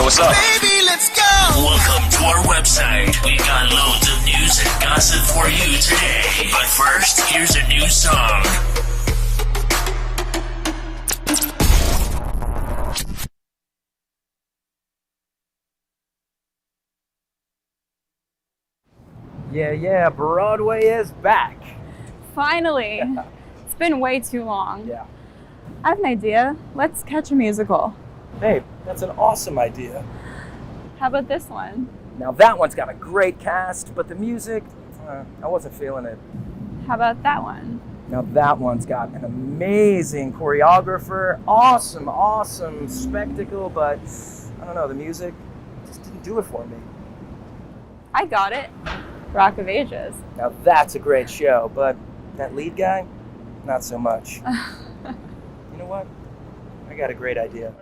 what's up? Baby, let's go! Welcome to our website. We got loads of news and gossip for you today. But first, here's a new song. Yeah, Broadway is back. Finally. It's been way too long. Yeah. I have an idea. Let's catch a musical. Hey, that's an awesome idea. How about this one? Now that one's got a great cast, but the music, I wasn't feeling it. How about that one? Now that one's got an amazing choreographer, awesome spectacle, but I don't know, the music just didn't do it for me. I got it. Rock of Ages. Now that's a great show, but that lead guy, not so much. You know what? I got a great idea.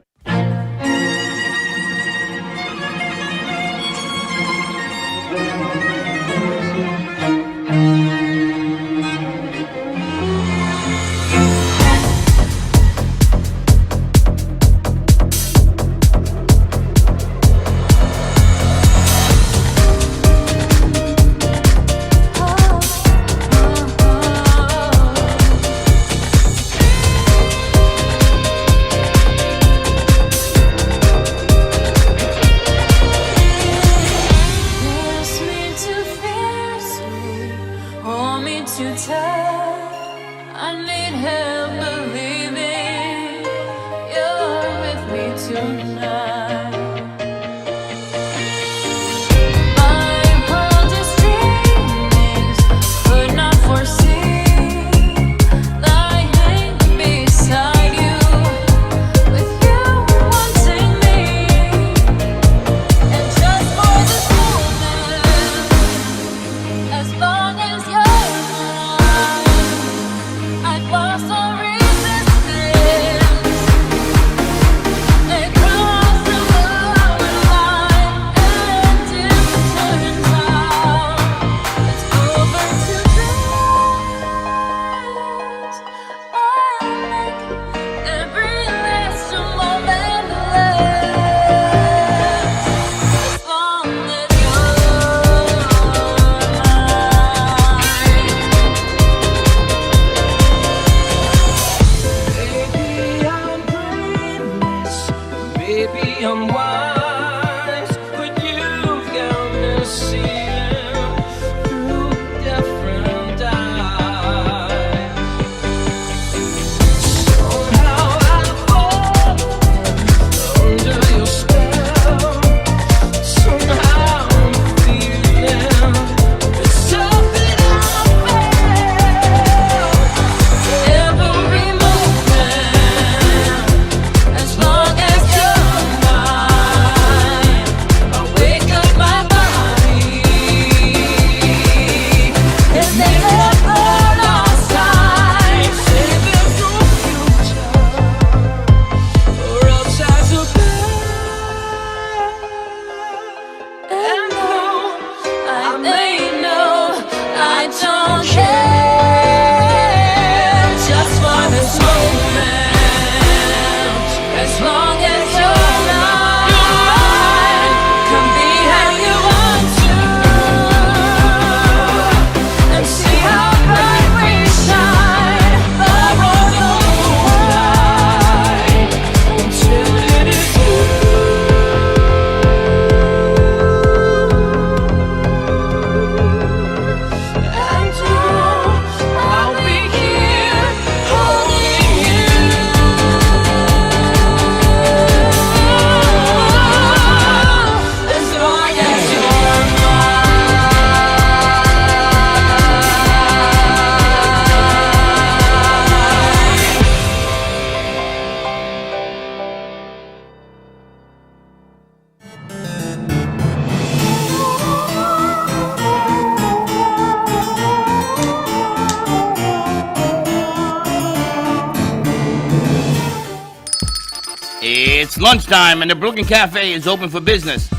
It's lunchtime and the Brooklyn Cafe is open for business.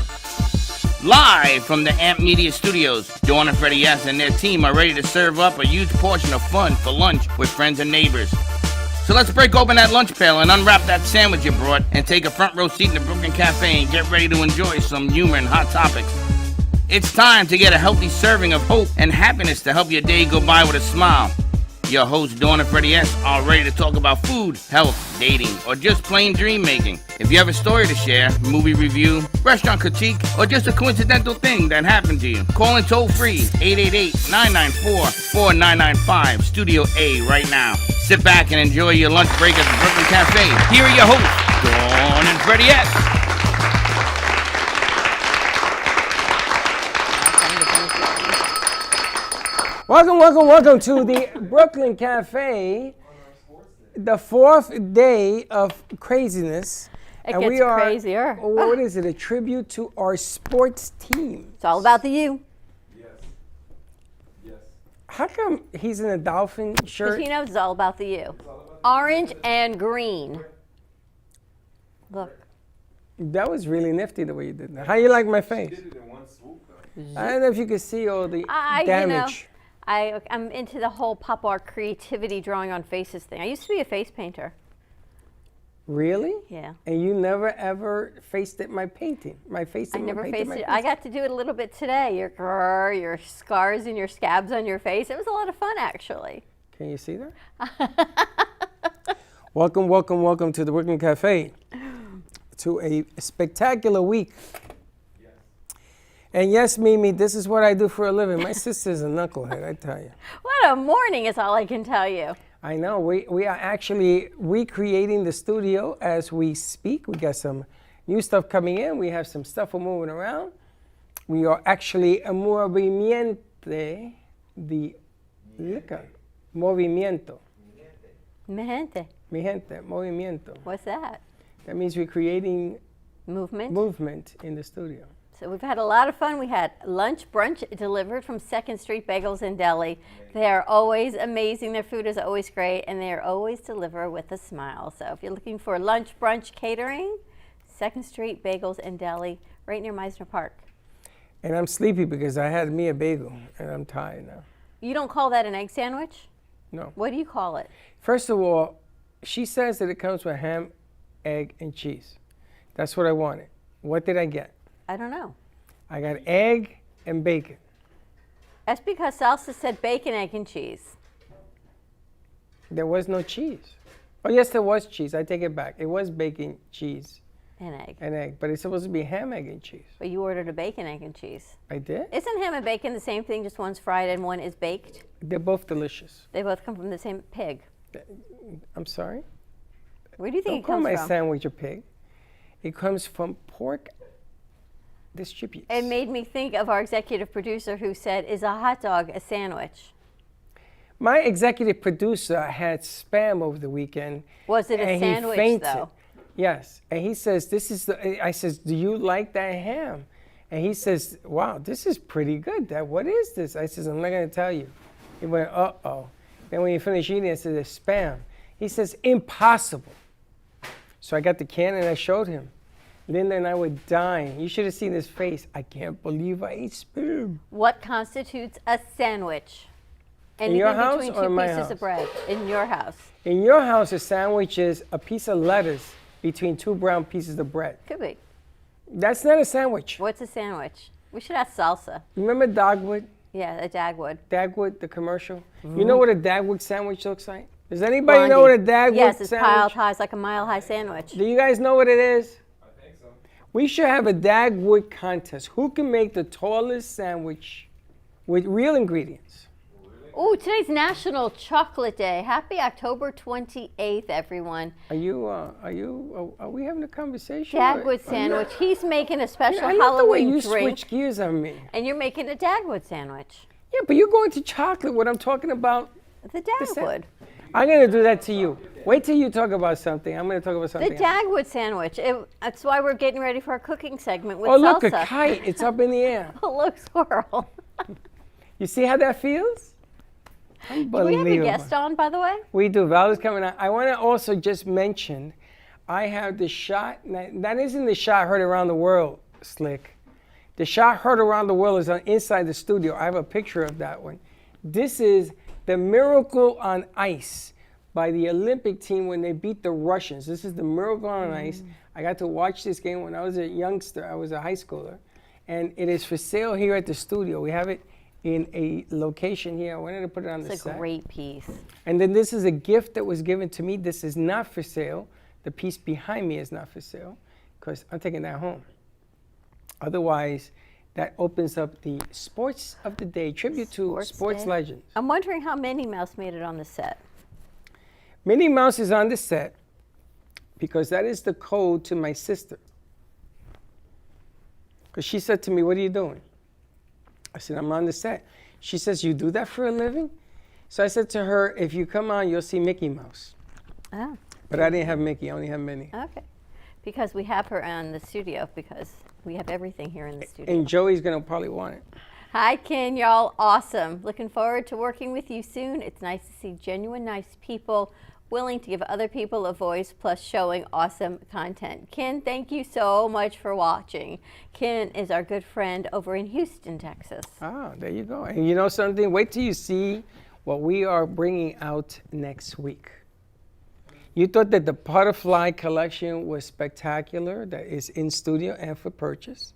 Live from the Amp Media Studios, Dawn and Freddy and their team are ready to serve up a huge portion of fun for lunch with friends and neighbors. So let's break open that lunch pail and unwrap that sandwich you brought and take a front row seat in the Brooklyn Cafe and get ready to enjoy some humor and hot topics. It's time to get a healthy serving of hope and happiness to help your day go by with a smile. Your hosts, Dawn and Freddy S, are ready to talk about food, health, dating, or just plain dream making. If you have a story to share, movie review, restaurant critique, or just a coincidental thing that happened to you, call in toll free 888-994-4995, Studio A right now. Sit back and enjoy your lunch break at the Brooklyn Cafe. Here are your hosts, Dawn and Freddy S. Welcome to the Brooklyn Cafe, the fourth day of craziness. It gets crazier. What is it? A tribute to our sports team. It's all about the U. Yes. How come he's in a dolphin shirt? Because he knows it's all about the U. Orange and green. Look. That was really nifty the way you did that. How you like my face? You did it in one swoop, though. I don't know if you can see all the damage. I'm into the whole pop art creativity drawing on faces thing. I used to be a face painter. Really? Yeah. And you never ever faced it my painting? My face I never faced it. I got to do it a little bit today. Your scars and your scabs on your face. It was a lot of fun, actually. Can you see that? Welcome to the Brooklyn Cafe. To a spectacular week. And yes, Mimi, this is what I do for a living. My sister's a knucklehead, I tell you. What a morning is all I can tell you. I know. We are actually recreating the studio as we speak. We got some new stuff coming in. We have some stuff we're moving around. We are actually a movimiento de liquor. Movimiento. Mi gente. Mi gente, movimiento. What's that? That means we're creating Movement in the studio. So we've had a lot of fun. We had lunch, brunch delivered from 2nd Street Bagels in Delhi. They are always amazing. Their food is always great, and they are always delivered with a smile. So if you're looking for lunch, brunch catering, 2nd Street Bagels in Delhi, right near Meisner Park. And I'm sleepy because I had me a bagel, and I'm tired now. You don't call that an egg sandwich? No. What do you call it? First of all, she says that it comes with ham, egg, and cheese. That's what I wanted. What did I get? I don't know. I got egg and bacon. That's because Salsa said bacon, egg, and cheese. There was no cheese. Oh, yes, there was cheese. I take it back. It was bacon, cheese, And egg. but it's supposed to be ham, egg, and cheese. But you ordered a bacon, egg, and cheese. I did? Isn't ham and bacon the same thing, just one's fried and one is baked? They're both delicious. They both come from the same pig. I'm sorry? Where do you think Don't it call comes my from? sandwich a pig. It comes from pork distributes. It made me think of our executive producer who said, is a hot dog a sandwich? My executive producer had spam over the weekend. Was it a and sandwich, he fainted. though? Yes. And he says, I says, do you like that ham? And he says, wow, this is pretty good. What is this? I says, I'm not going to tell you. He went, uh-oh. Then when he finished eating, I said, it's spam. He says, impossible. So I got the can and I showed him. Linda and I were dying. You should have seen his face. I can't believe I ate spam. What constitutes a sandwich? Anything your house between or two in my pieces house? of bread. In your house. In your house, a sandwich is a piece of lettuce between two brown pieces of bread. Could be. That's not a sandwich. What's a sandwich? We should ask Salsa. Remember Dogwood? Yeah, a Dagwood. Dagwood, the commercial? You know what a Dagwood sandwich looks like? Does anybody know what a Dagwood Yes, it's sandwich? piled high. It's like a mile-high sandwich. Do you guys know what it is? I think so. We should have a Dagwood contest. Who can make the tallest sandwich with real ingredients? Ooh, today's National Chocolate Day. Happy October 28th, everyone. Are we having a conversation? Dagwood sandwich. He's making a special I love the way Halloween you drink. switch gears on me. And you're making a Dagwood sandwich. Yeah, but you're going to chocolate when I'm talking about. The Dagwood. I'm going to do that to you. Wait till you talk about something. I'm going to talk about The something. Dagwood sandwich. That's why we're getting ready for our cooking segment with Oh, look, Salsa. a kite. It's up in the air. Oh, look, squirrel. You see how that feels? Do we have a Unbelievable. guest on, by the way? We do. Val is coming out. I want to also just mention, I have the shot. That isn't the shot heard around the world, Slick. The shot heard around the world is on inside the studio. I have a picture of that one. This is the Miracle on Ice by the Olympic team when they beat the Russians. This is the Miracle on Ice. I got to watch this game when I was a youngster. I was a high schooler. And it is for sale here at the studio. We have it in a location here. I wanted to put it on the It's a set. great piece. And then this is a gift that was given to me. This is not for sale. The piece behind me is not for sale because I'm taking that home. Otherwise, that opens up the Sports of the Day, tribute to sports Day. legends. I'm wondering how Minnie Mouse made it on the set. Minnie Mouse is on the set because that is the code to my sister. Because she said to me, "What are you doing?" I said, "I'm on the set." She says, "You do that for a living?" So I said to her, "If you come on, you'll see Mickey Mouse." Oh, But I didn't have Mickey, I only have Minnie. okay. Because we have her on the studio because we have everything here in the studio. And Joey's gonna probably want it. Hi, Ken. Y'all awesome. Looking forward to working with you soon. It's nice to see genuine, nice people willing to give other people a voice plus showing awesome content. Ken, thank you so much for watching. Ken is our good friend over in Houston, Texas. Ah, there you go. And you know something? Wait till you see what we are bringing out next week. You thought that the butterfly collection was spectacular, that is in studio and for purchase.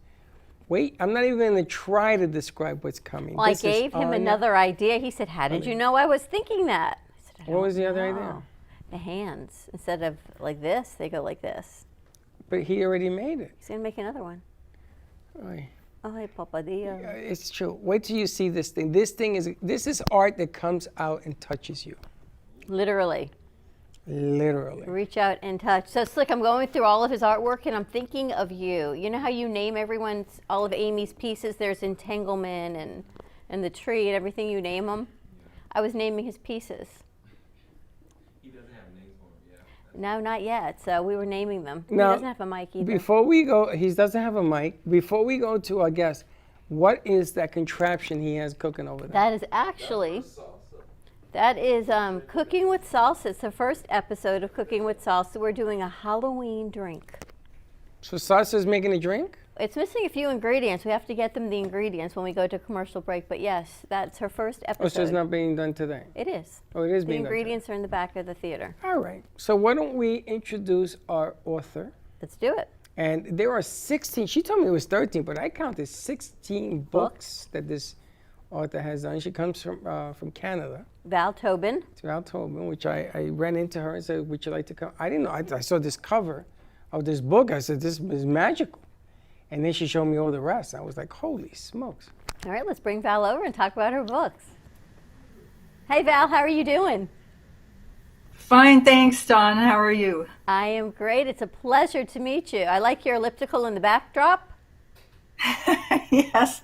Wait, I'm not even going to try to describe what's coming. Well, I This is gave him Anya. another idea. He said, "How did you know I was thinking that?" I said, "I What was don't the other know." idea? The hands. Instead of like this, they go like this. But he already made it. He's going to make another one. Oy. Ay, papadilla. It's true. Wait till you see this thing. This is art that comes out and touches you. Literally. Literally. Reach out and touch. So Slick, I'm going through all of his artwork and I'm thinking of you. You know how you name all of Amy's pieces? There's entanglement and the tree and everything, you name them. I was naming his pieces. He doesn't have names for him yet. No, not yet. So we were naming them. Now, he doesn't have a mic either. Before we go, he doesn't have a mic. Before we go to our guest, what is that contraption he has cooking over there? That is actually, that is Cooking with Salsa. It's the first episode of Cooking with Salsa. We're doing a Halloween drink. So Salsa's making a drink? It's missing a few ingredients. We have to get them the ingredients when we go to commercial break. But yes, that's her first episode. Oh, so it's not being done today? It is. Oh, it is The being done today. ingredients are in the back of the theater. All right. So why don't we introduce our author? Let's do it. And there are 16, she told me it was 13, but I counted 16 books that this author has done. She comes from Canada. Val Tobin. It's Val Tobin, which I ran into her and said, "Would you like to come?" I didn't know. I saw this cover of this book. I said, "This is magical." And then she showed me all the rest. I was like, "Holy smokes." All right, let's bring Val over and talk about her books. Hey, Val, how are you doing? Fine, thanks, Dawn. How are you? I am great. It's a pleasure to meet you. I like your elliptical in the backdrop. Yes,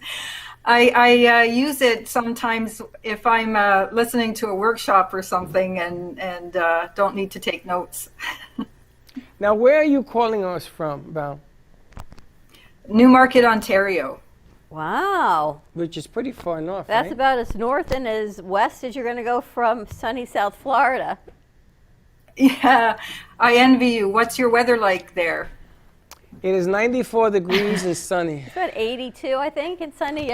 I use it sometimes if I'm listening to a workshop or something and don't need to take notes. Now, where are you calling us from, Val? Newmarket, Ontario. Wow. Which is pretty far north, That's right? about as north and as west as you're going to go from sunny South Florida. Yeah, I envy you. What's your weather like there? It is 94 degrees and sunny. It's about 82, I think, and sunny.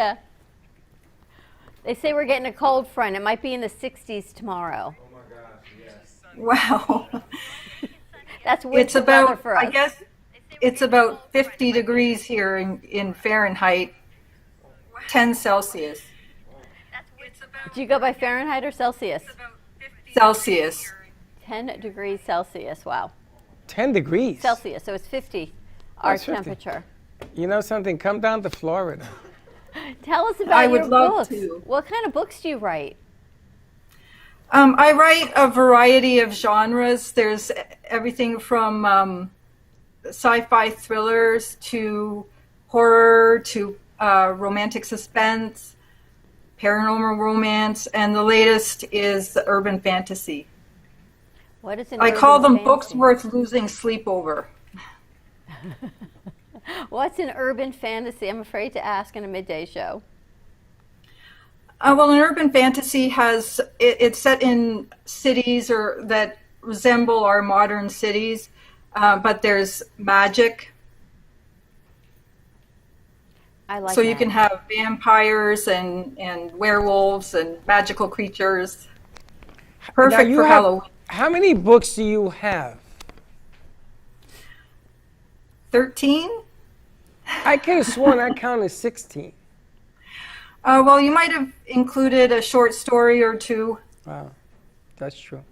They say we're getting a cold front. It might be in the 60s tomorrow. Oh my gosh, yes. Wow. That's It's winter weather about, for us. I guess, it's about 50 degrees here in Fahrenheit, 10 Celsius. Do you go by Fahrenheit or Celsius? Celsius. 10 degrees Celsius. Wow. 10 degrees. Celsius. So it's 50, our it's 50. temperature. You know something? Come down to Florida. Tell us about I your would love books. to. What kind of books do you write? I write a variety of genres. There's everything from sci-fi thrillers to horror to romantic suspense, paranormal romance, and the latest is urban fantasy. What is an I call urban them books fantasy? worth losing sleep over. What's an urban fantasy? I'm afraid to ask in a midday show. Well, an urban fantasy it's set in cities or that resemble our modern cities, but there's magic. I like So you that. can have vampires and werewolves and magical creatures. Perfect you for have- Halloween. How many books do you have? 13? I could have sworn I counted 16. Well, you might have included a short story or two. Wow, that's true.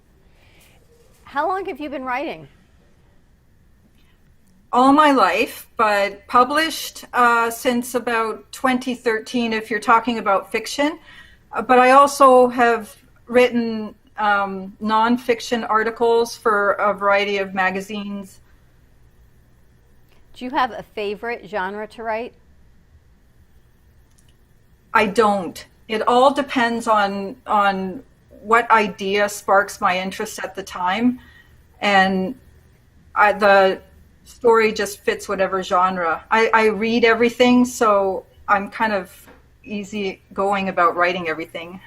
How long have you been writing? All my life, but published since about 2013 if you're talking about fiction. But I also have written nonfiction articles for a variety of magazines. Do you have a favorite genre to write? I don't. It all depends on what idea sparks my interest at the time, and the story just fits whatever genre. I read everything, so I'm kind of easy going about writing everything.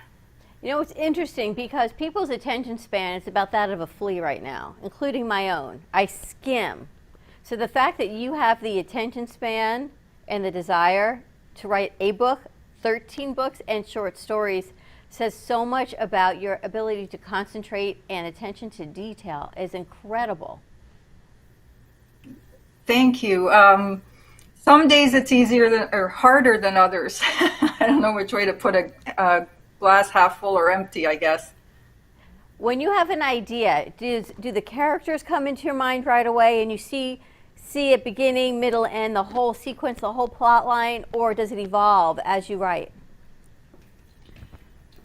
You know, it's interesting because people's attention span is about that of a flea right now, including my own. I skim. So the fact that you have the attention span and the desire to write a book, 13 books and short stories, says so much about your ability to concentrate and attention to detail is incredible. Thank you. Some days it's easier than, or harder than others. I don't know which way to put a glass half full or empty, I guess. When you have an idea, do the characters come into your mind right away and you see it beginning, middle, end, the whole sequence, the whole plot line, or does it evolve as you write?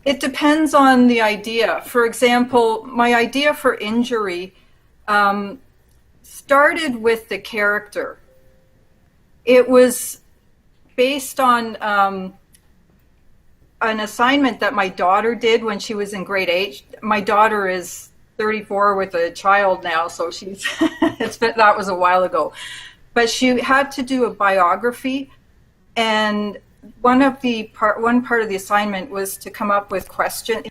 It depends on the idea. For example, my idea for Injury started with the character. It was based on an assignment that my daughter did when she was in grade 8. My daughter is 34 with a child now, so she's that was a while ago. But she had to do a biography, and one part of the assignment was to come up with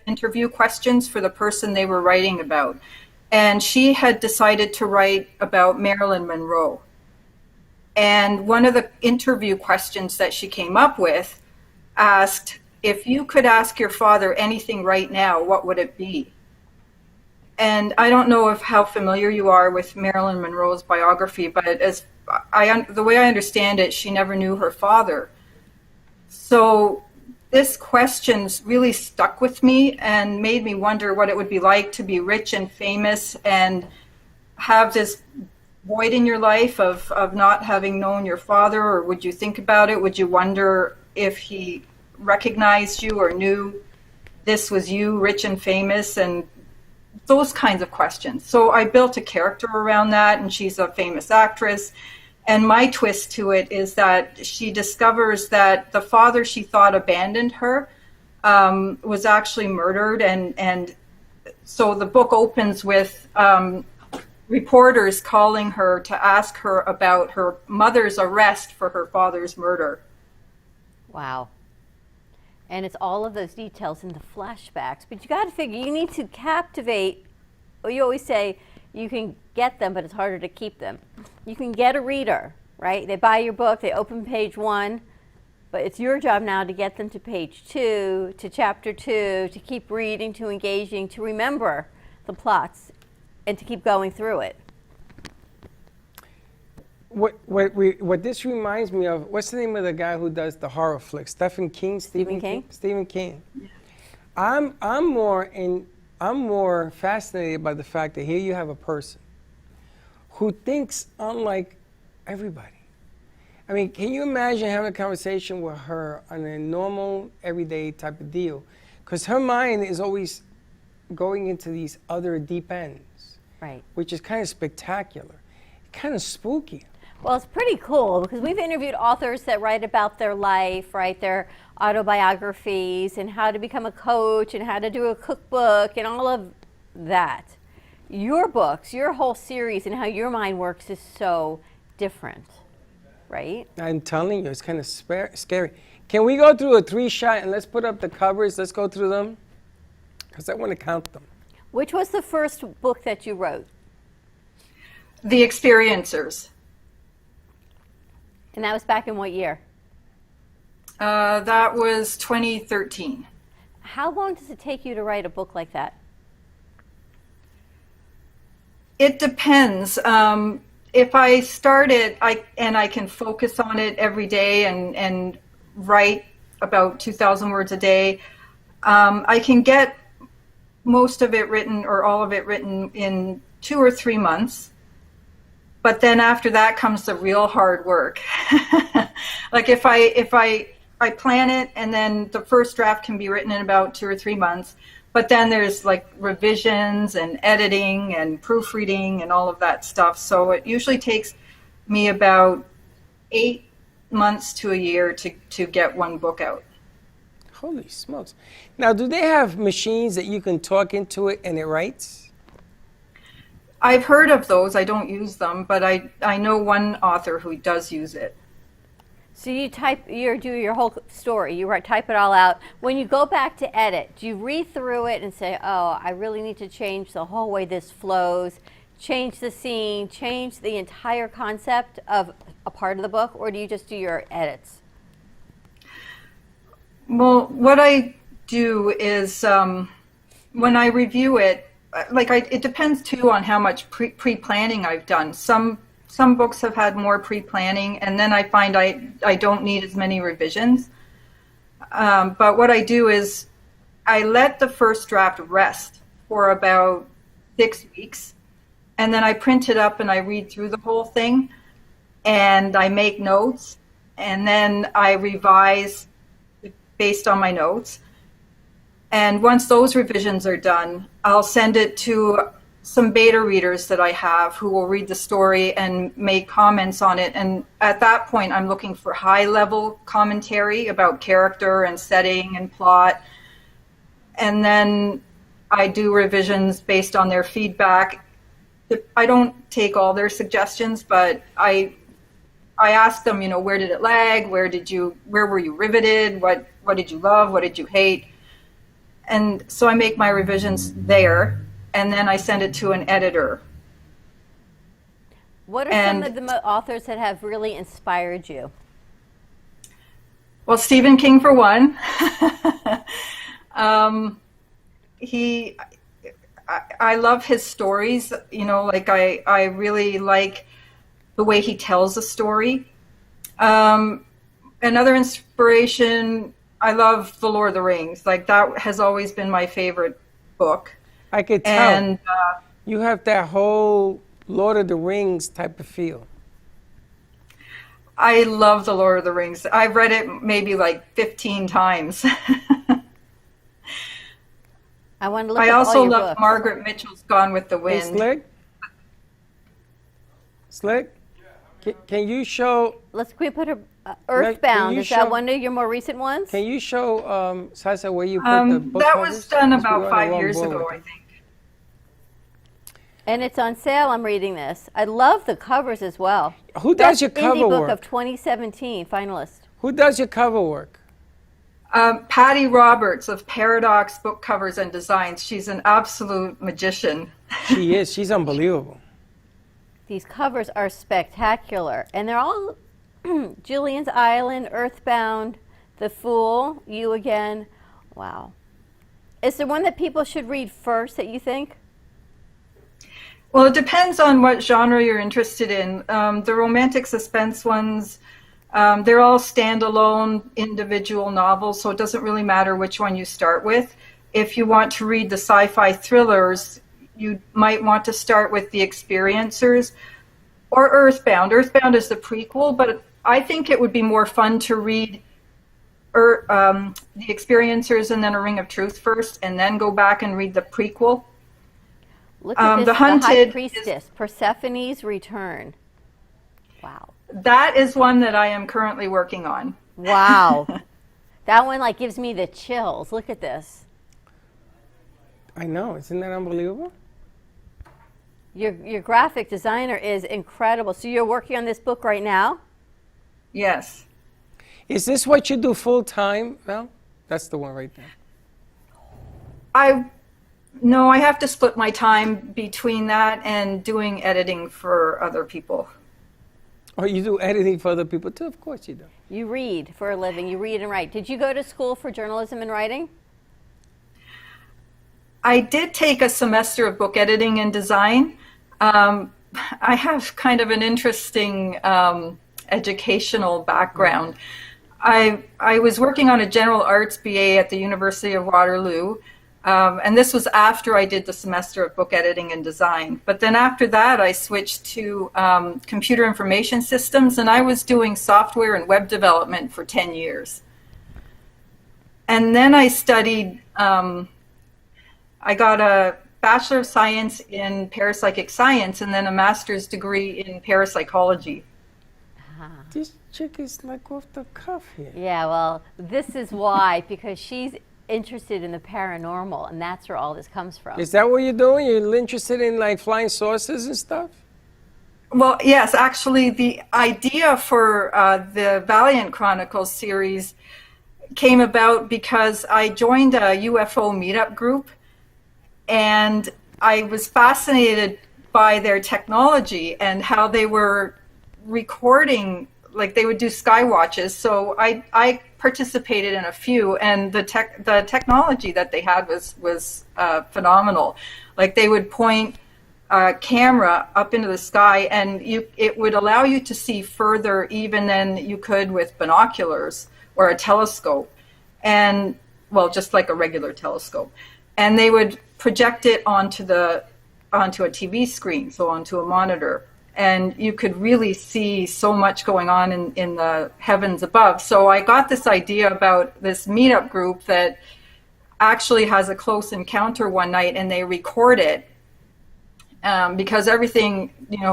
interview questions for the person they were writing about. And she had decided to write about Marilyn Monroe. And one of the interview questions that she came up with asked, if you could ask your father anything right now, what would it be? And I don't know how familiar you are with Marilyn Monroe's biography, but the way I understand it, she never knew her father. So this question really stuck with me and made me wonder what it would be like to be rich and famous and have this void in your life of not having known your father. Or would you think about it? Would you wonder if he recognized you or knew this was you, rich and famous, and those kinds of questions. So I built a character around that, and she's a famous actress. And my twist to it is that she discovers that the father she thought abandoned her was actually murdered. And so the book opens with reporters calling her to ask her about her mother's arrest for her father's murder. Wow. And it's all of those details in the flashbacks. But you got to figure, you need to captivate, or you always say you can get them, but it's harder to keep them. You can get a reader, right? They buy your book, they open page 1, but it's your job now to get them to page 2, to chapter 2, to keep reading, to engaging, to remember the plots, and to keep going through it. What this reminds me of, what's the name of the guy who does the horror flicks? Stephen King? Stephen King? Stephen King. I'm more fascinated by the fact that here you have a person who thinks unlike everybody. I mean, can you imagine having a conversation with her on a normal, everyday type of deal? Because her mind is always going into these other deep ends, Right. which is kind of spectacular, kind of spooky. Well, it's pretty cool because we've interviewed authors that write about their life, right, their autobiographies and how to become a coach and how to do a cookbook and all of that. Your books, your whole series and how your mind works is so different, right? I'm telling you, it's kind of scary. Can we go through a 3-shot and let's put up the covers? Let's go through them because I want to count them. Which was the first book that you wrote? The Experiencers. And that was back in what year? That was 2013. How long does it take you to write a book like that? It depends. If I start it, I can focus on it every day and write about 2,000 words a day. I can get most of it written or all of it written in 2 or 3 months. But then after that comes the real hard work. Like if I plan it, and then the first draft can be written in about 2 or 3 months. But then there's like revisions and editing and proofreading and all of that stuff. So it usually takes me about 8 months to a year to get one book out. Holy smokes. Now, do they have machines that you can talk into it and it writes? I've heard of those. I don't use them, but I know one author who does use it. So you do your whole story, type it all out. When you go back to edit, do you read through it and say, oh, I really need to change the whole way this flows, change the scene, change the entire concept of a part of the book, or do you just do your edits? Well, what I do is when I review it, it depends too on how much pre-planning I've done. Some books have had more pre-planning, and then I find I don't need as many revisions. But what I do is I let the first draft rest for about 6 weeks, and then I print it up and I read through the whole thing, and I make notes, and then I revise based on my notes. And once those revisions are done, I'll send it to some beta readers that I have who will read the story and make comments on it. And at that point, I'm looking for high-level commentary about character and setting and plot. And then I do revisions based on their feedback. I don't take all their suggestions, but I ask them, where did it lag? Where were you riveted? What did you love? What did you hate? And so I make my revisions there, and then I send it to an editor. What are some of the authors that have really inspired you? Well, Stephen King for one. I love his stories. I really like the way he tells a story. Another inspiration, I love The Lord of the Rings. That has always been my favorite book. I could tell. And you have that whole Lord of the Rings type of feel. I love The Lord of the Rings. I've read it maybe 15 times. I want to look I at also all your love books. Margaret Mitchell's Gone with the Wind. Hey, Slick? Can you show... Can we put her Earthbound? Is that one of your more recent ones? Can you show, Sasa, where you put the book That covers? was done about 5 years ago, I think. And it's on sale. I'm reading this. I love the covers as well. Who does your cover Indie book work? of 2017 finalist. Who does your cover work? Patty Roberts of Paradox Book Covers and Designs. She's an absolute magician. She is. She's unbelievable. These covers are spectacular. And they're all Julian's Island, Earthbound, The Fool, You Again. Wow. Is there one that people should read first that you think? Well, it depends on what genre you're interested in. The romantic suspense ones, they're all standalone individual novels, so it doesn't really matter which one you start with. If you want to read the sci-fi thrillers, you might want to start with The Experiencers or Earthbound. Earthbound is the prequel, but I think it would be more fun to read The Experiencers and then A Ring of Truth first, and then go back and read the prequel. Look at this, The Hunted High Priestess, Persephone's Return. Wow. That is one that I am currently working on. Wow. That one gives me the chills. Look at this. I know. Isn't that unbelievable? Your graphic designer is incredible. So you're working on this book right now? Yes. Is this what you do full time, Val? That's the one right there. No, I have to split my time between that and doing editing for other people. Oh, you do editing for other people too? Of course you do. You read for a living. You read and write. Did you go to school for journalism and writing? I did take a semester of book editing and design. I have kind of an interesting educational background. I was working on a general arts BA at the University of Waterloo, and this was after I did the semester of book editing and design. But then after that, I switched to computer information systems, and I was doing software and web development for 10 years. And then I studied, I got a Bachelor of Science in Parapsychic Science and then a master's degree in parapsychology. This chick is like off the cuff here. Yeah, well, this is why, because she's interested in the paranormal, and that's where all this comes from. Is that what you're doing? You're interested in like flying saucers and stuff? Well, yes, actually, the idea for the Valiant Chronicles series came about because I joined a UFO meetup group, and I was fascinated by their technology and how they were recording, like they would do sky watches. So I participated in a few, and the technology that they had was phenomenal. Like they would point a camera up into the sky, and it would allow you to see further even than you could with binoculars or a telescope, and well, just like a regular telescope. And they would project it onto a TV screen, so onto a monitor. And you could really see so much going on in the heavens above. So I got this idea about this meetup group that actually has a close encounter one night, and they record it. Because everything,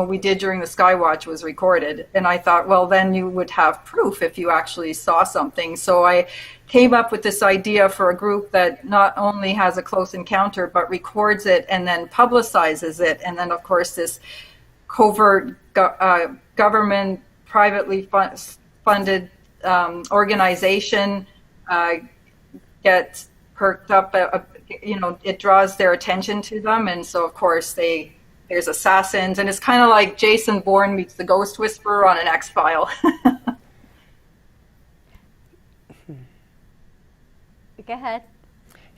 we did during the Skywatch was recorded. And I thought, well, then you would have proof if you actually saw something. So I came up with this idea for a group that not only has a close encounter, but records it and then publicizes it. And then, of course, this covert government, privately funded organization gets perked up. It draws their attention to them. And so, of course, there's assassins. And it's kind of like Jason Bourne meets the Ghost Whisperer on an X-File. Go ahead.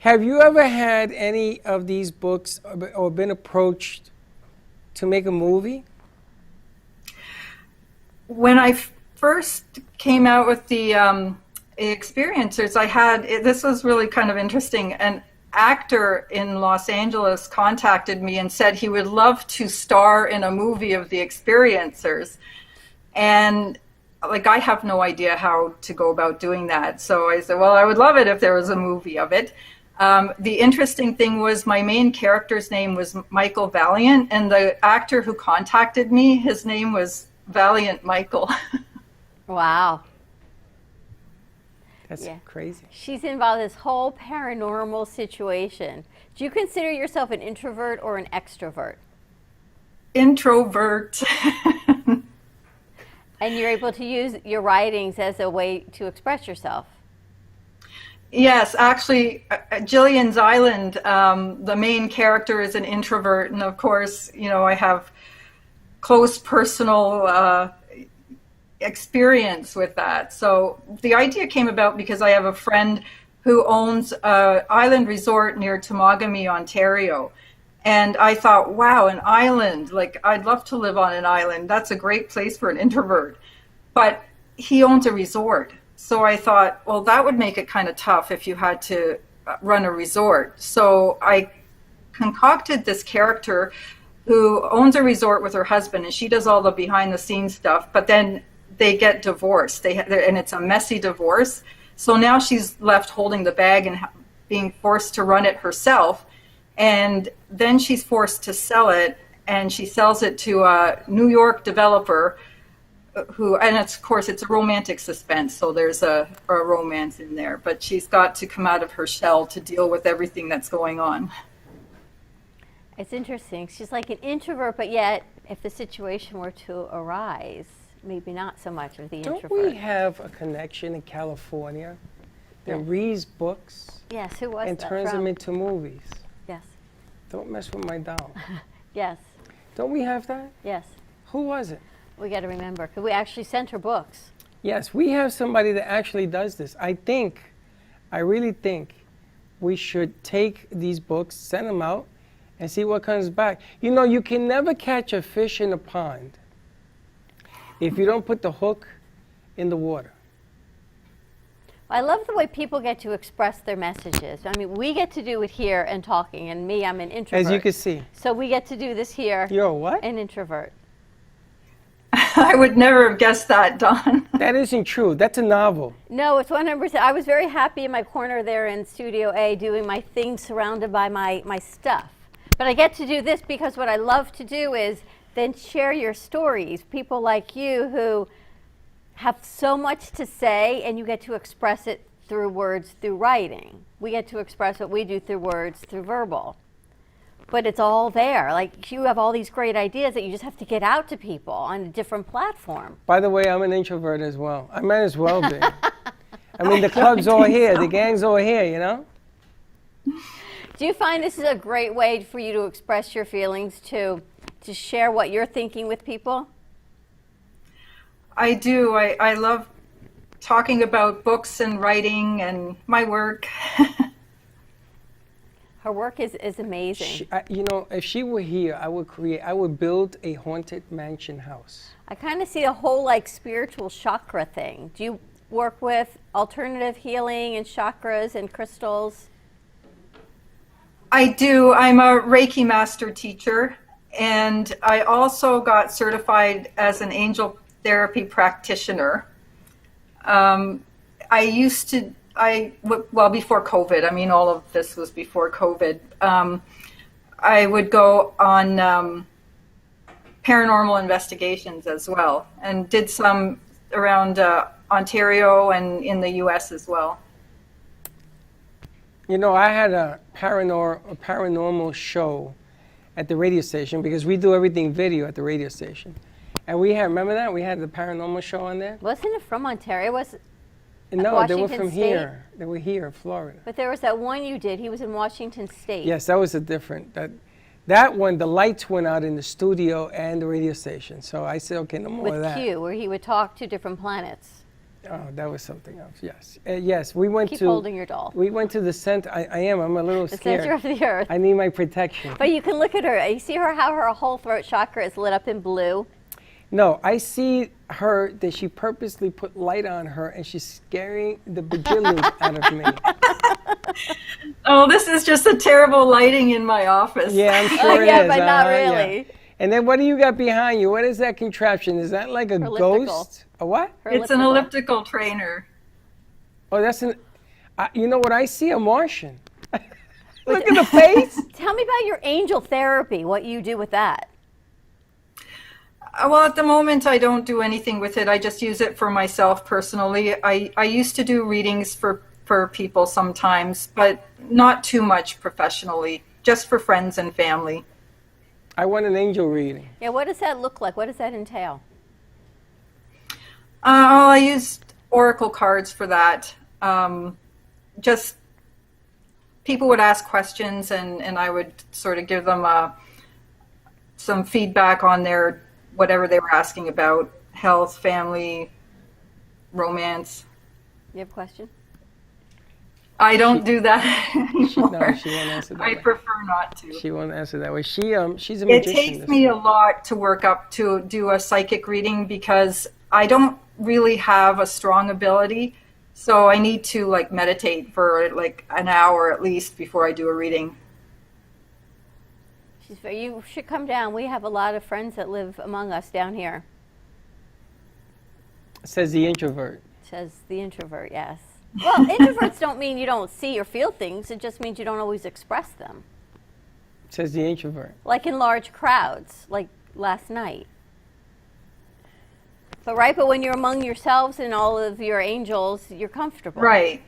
Have you ever had any of these books or been approached to make a movie? When I first came out with the experiencers, this was really kind of interesting. An actor in Los Angeles contacted me and said he would love to star in a movie of the experiencers. And like, I have no idea how to go about doing that. So I said, well, I would love it if there was a movie of it. The interesting thing was my main character's name was Michael Valiant, and the actor who contacted me, his name was Valiant Michael. Wow. That's crazy. She's involved in this whole paranormal situation. Do you consider yourself an introvert or an extrovert? Introvert. And you're able to use your writings as a way to express yourself. Yes, actually, Gillian's Island, the main character is an introvert. And of course, I have close personal experience with that. So the idea came about because I have a friend who owns an island resort near Temagami, Ontario. And I thought, wow, an island, like I'd love to live on an island. That's a great place for an introvert. But he owns a resort. So I thought, well, that would make it kind of tough if you had to run a resort. So I concocted this character who owns a resort with her husband, and she does all the behind the scenes stuff, but then they get divorced. And it's a messy divorce. So now she's left holding the bag and being forced to run it herself. And then she's forced to sell it, and she sells it to a New York developer and of course it's a romantic suspense, so there's a romance in there, but she's got to come out of her shell to deal with everything that's going on. It's interesting. She's like an introvert, but yet if the situation were to arise, maybe not so much of the introvert. Don't we have a connection in California that reads books Yes, who was and that turns from? them into movies? Yes. Don't mess with my doll. Yes. Don't we have that? Yes. Who was it? We got to remember, because we actually sent her books. Yes, we have somebody that actually does this. I really think we should take these books, send them out, and see what comes back. You know, you can never catch a fish in a pond if you don't put the hook in the water. I love the way people get to express their messages. I mean, we get to do it here and talking, and me, I'm an introvert. As you can see. So we get to do this here. You're a what? An introvert. I would never have guessed that, Dawn. That isn't true. That's a novel. No, it's 100%. I was very happy in my corner there in Studio A doing my thing surrounded by my stuff. But I get to do this because what I love to do is then share your stories. People like you who have so much to say, and you get to express it through words, through writing. We get to express what we do through words, through verbal. But it's all there. Like, you have all these great ideas that you just have to get out to people on a different platform. By the way, I'm an introvert as well. I might as well be. I mean, the club's all here. The gang's all here, you know? Do you find this is a great way for you to express your feelings, to share what you're thinking with people? I do. I love talking about books and writing and my work. Her work is amazing. You know, if she were here, I would build a haunted mansion house. I kind of see a whole like spiritual chakra thing. Do you work with alternative healing and chakras and crystals? I do. I'm a Reiki master teacher, and I also got certified as an angel therapy practitioner. Well, before COVID, I mean, all of this was before COVID. I would go on paranormal investigations as well, and did some around Ontario and in the US as well. You know, I had a paranormal show at the radio station because we do everything video at the radio station. And we had, remember that? We had the paranormal show on there? Wasn't it from Ontario? No, they were Washington from State? here. They were here in Florida. But there was that one you did. He was in Washington State. Yes, that was a different. That one, the lights went out in the studio and the radio station. So I said, okay, no more of With that. Q, where he would talk to different planets. Oh, that was something else. Yes, yes. We went Keep to. holding your doll. We went to the center. I am. I'm a little The scared. center of the earth. I need my protection. But you can look at her. You see her how her whole throat chakra is lit up in blue. No, I see her that she purposely put light on her and she's scaring the bajillions out of me. Oh, this is just a terrible lighting in my office. Yeah, I'm sure it yeah, is. but not yeah. really. And then what do you got behind you? What is that contraption? Is that like a Elliptical. ghost? A what? Her It's an elliptical trainer. Oh, that's an. You know what I see? A Martian. Look at the face. Tell me about your angel therapy, what you do with that. Well, at the moment, I don't do anything with it. I just use it for myself personally. I used to do readings for people sometimes, but not too much professionally, just for friends and family. I want an angel reading. Yeah, what does that look like? What does that entail? I used oracle cards for that. Just people would ask questions, and I would sort of give them some feedback on their whatever they were asking about: health, family, romance. You have a question? I don't do that anymore. No, she won't answer that I way. prefer not to. She won't answer that way. She's a It magician. takes me a lot to work up to do a psychic reading because I don't really have a strong ability. So I need to like meditate for like an hour at least before I do a reading. You should come down. We have a lot of friends that live among us down here. Says the introvert. Says the introvert, yes. Well, introverts don't mean you don't see or feel things. It just means you don't always express them. Says the introvert. Like in large crowds, like last night. But when you're among yourselves and all of your angels, you're comfortable. Right.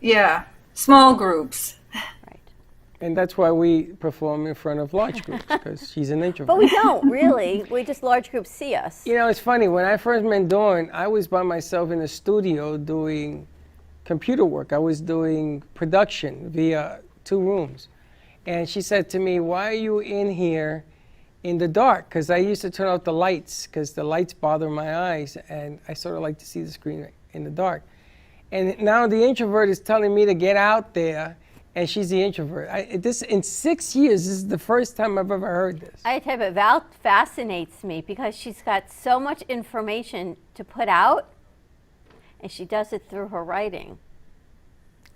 Yeah. Small groups. Right. And that's why we perform in front of large groups, because she's an introvert. But we don't, really. We just, large groups see us. You know, it's funny. When I first met Dawn, I was by myself in the studio doing computer work. I was doing production via 2 rooms. And she said to me, why are you in here in the dark? Because I used to turn off the lights because the lights bother my eyes, and I sort of like to see the screen in the dark. And now the introvert is telling me to get out there and she's the introvert. This in 6 years, this is the first time I've ever heard this. I tell you, but Val fascinates me because she's got so much information to put out, and she does it through her writing.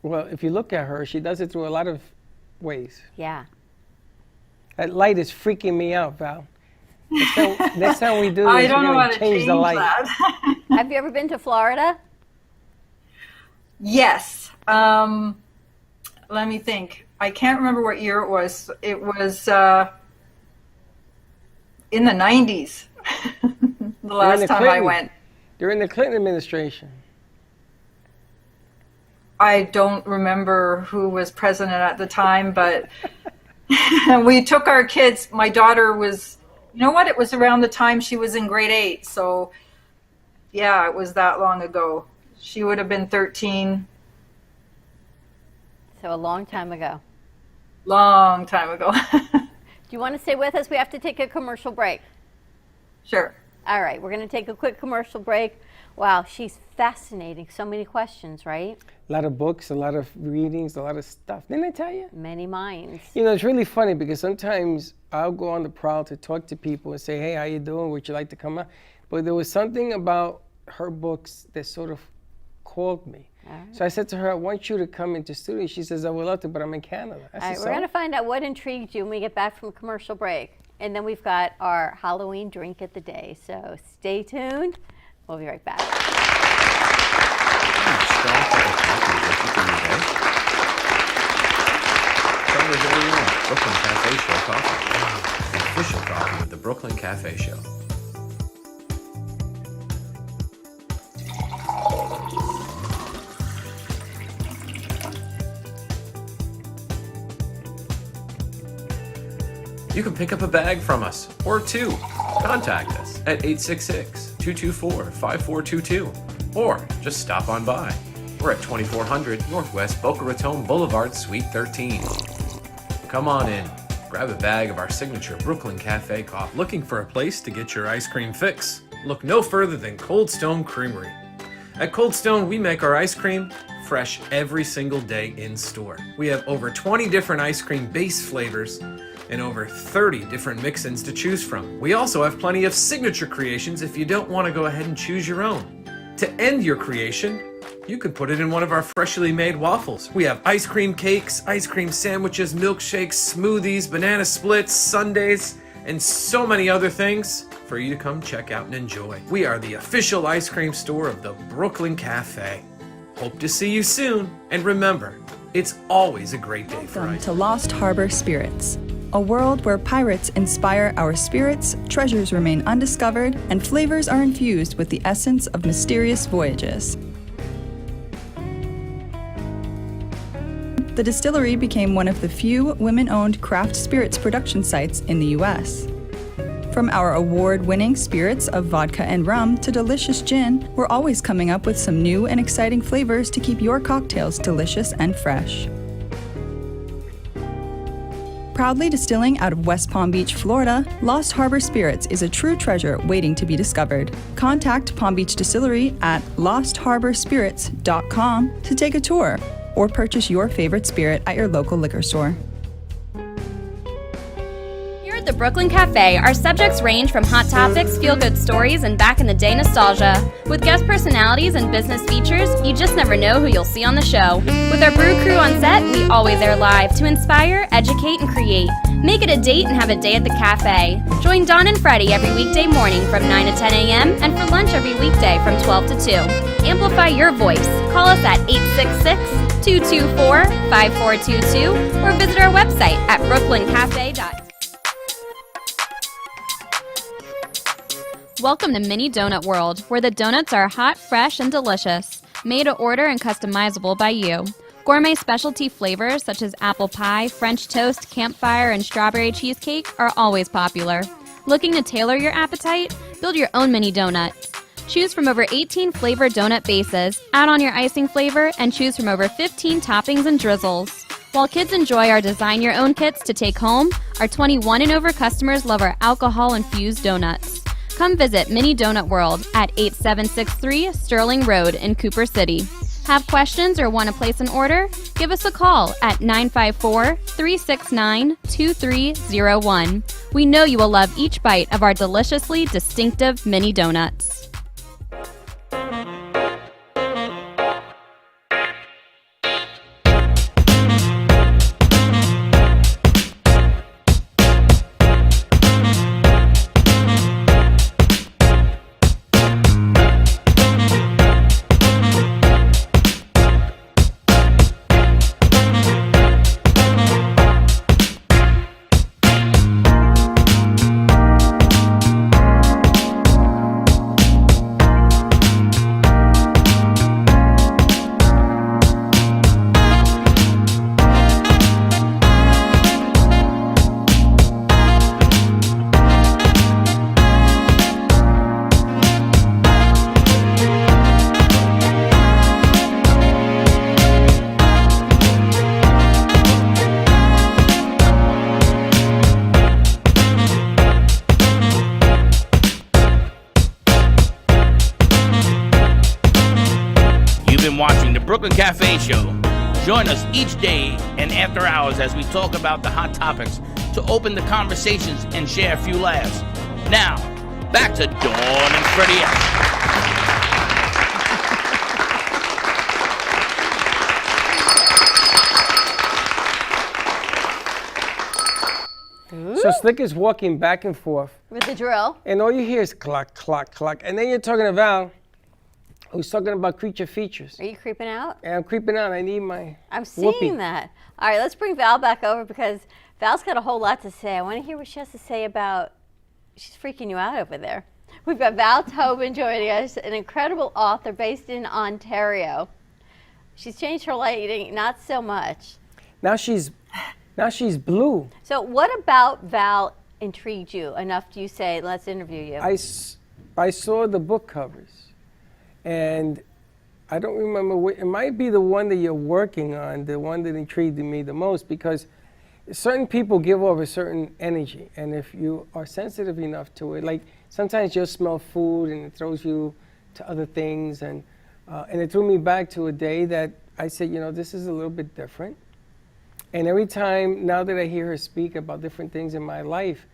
Well, if you look at her, she does it through a lot of ways. Yeah. That light is freaking me out, Val. Next time we do this, I don't know we're how going to to change the light. that. Have you ever been to Florida? Yes. Let me think. I can't remember what year it was. It was in the 90s, the last time I went. During the Clinton administration. I don't remember who was president at the time, but we took our kids. My daughter was, you know what? It was around the time she was in grade 8. So, yeah, it was that long ago. She would have been 13. So a long time ago. Long time ago. Do you want to stay with us? We have to take a commercial break. Sure. All right, we're going to take a quick commercial break. Wow, she's fascinating. So many questions, right? A lot of books, a lot of readings, a lot of stuff. Didn't I tell you? Many minds. You know, it's really funny because sometimes I'll go on the prowl to talk to people and say, hey, how you doing? Would you like to come out? But there was something about her books that sort of called me. Right. So I said to her, I want you to come into studio. She says, I would love to, but I'm in Canada. I All said, right, we're going to find out what intrigued you when we get back from commercial break. And then we've got our Halloween drink of the day. So stay tuned. We'll be right back. Try whatever you want. Brooklyn Cafe Show coffee. Official coffee with the Brooklyn Cafe Show. You can pick up a bag from us, or two. Contact us at 866-224-5422, or just stop on by. We're at 2400 Northwest Boca Raton Boulevard, Suite 13. Come on in, grab a bag of our signature Brooklyn Cafe coffee. Looking for a place to get your ice cream fix? Look no further than Cold Stone Creamery. At Cold Stone, we make our ice cream fresh every single day in store. We have over 20 different ice cream base flavors and over 30 different mix-ins to choose from. We also have plenty of signature creations if you don't want to go ahead and choose your own. To end your creation, you can put it in one of our freshly made waffles. We have ice cream cakes, ice cream sandwiches, milkshakes, smoothies, banana splits, sundaes, and so many other things for you to come check out and enjoy. We are the official ice cream store of the Brooklyn Cafe. Hope to see you soon, and remember, it's always a great day for Welcome ice to cream. Lost Harbor Spirits, a world where pirates inspire our spirits, treasures remain undiscovered, and flavors are infused with the essence of mysterious voyages. The distillery became one of the few women-owned craft spirits production sites in the U.S. From our award-winning spirits of vodka and rum to delicious gin, we're always coming up with some new and exciting flavors to keep your cocktails delicious and fresh. Proudly distilling out of West Palm Beach, Florida, Lost Harbor Spirits is a true treasure waiting to be discovered. Contact Palm Beach Distillery at lostharborspirits.com to take a tour or purchase your favorite spirit at your local liquor store. Here at the Brooklyn Cafe, our subjects range from hot topics, feel-good stories, and back-in-the-day nostalgia. With guest personalities and business features, you just never know who you'll see on the show. With our brew crew on set, we always air live to inspire, educate, and create. Make it a date and have a day at the cafe. Join Dawn and Freddy every weekday morning from 9 to 10 a.m. and for lunch every weekday from 12 to 2. Amplify your voice. Call us at 866-224-5422 or visit our website at brooklyncafe.com. Welcome to Mini Donut World, where the donuts are hot, fresh, and delicious. Made to order and customizable by you. Gourmet specialty flavors such as apple pie, French toast, campfire, and strawberry cheesecake are always popular. Looking to tailor your appetite? Build your own mini donut. Choose from over 18 flavored donut bases, add on your icing flavor, and choose from over 15 toppings and drizzles. While kids enjoy our design your own kits to take home, our 21 and over customers love our alcohol-infused donuts. Come visit Mini Donut World at 8763 Sterling Road in Cooper City. Have questions or want to place an order? Give us a call at 954-369-2301. We know you will love each bite of our deliciously distinctive mini donuts. Watching the Brooklyn Cafe Show. Join us each day and after hours as we talk about the hot topics to open the conversations and share a few laughs. Now, back to Dawn and Freddy. So Slick is walking back and forth. With the drill. And all you hear is clock, clock, clock. And then you're talking to Val, who's talking about creature features. Are you creeping out? And I'm creeping out. I need my I'm seeing whoopee. that. All right, let's bring Val back over because Val's got a whole lot to say. I want to hear what she has to say about, she's freaking you out over there. We've got Val Tobin joining us, an incredible author based in Ontario. She's changed her lighting, not so much. Now she's blue. So what about Val intrigued you enough to you say, let's interview you? I saw the book covers. And I don't remember, it might be the one that you're working on, the one that intrigued me the most, because certain people give off a certain energy. And if you are sensitive enough to it, like sometimes you'll smell food and it throws you to other things. And it threw me back to a day that I said, you know, this is a little bit different. And every time, now that I hear her speak about different things in my life,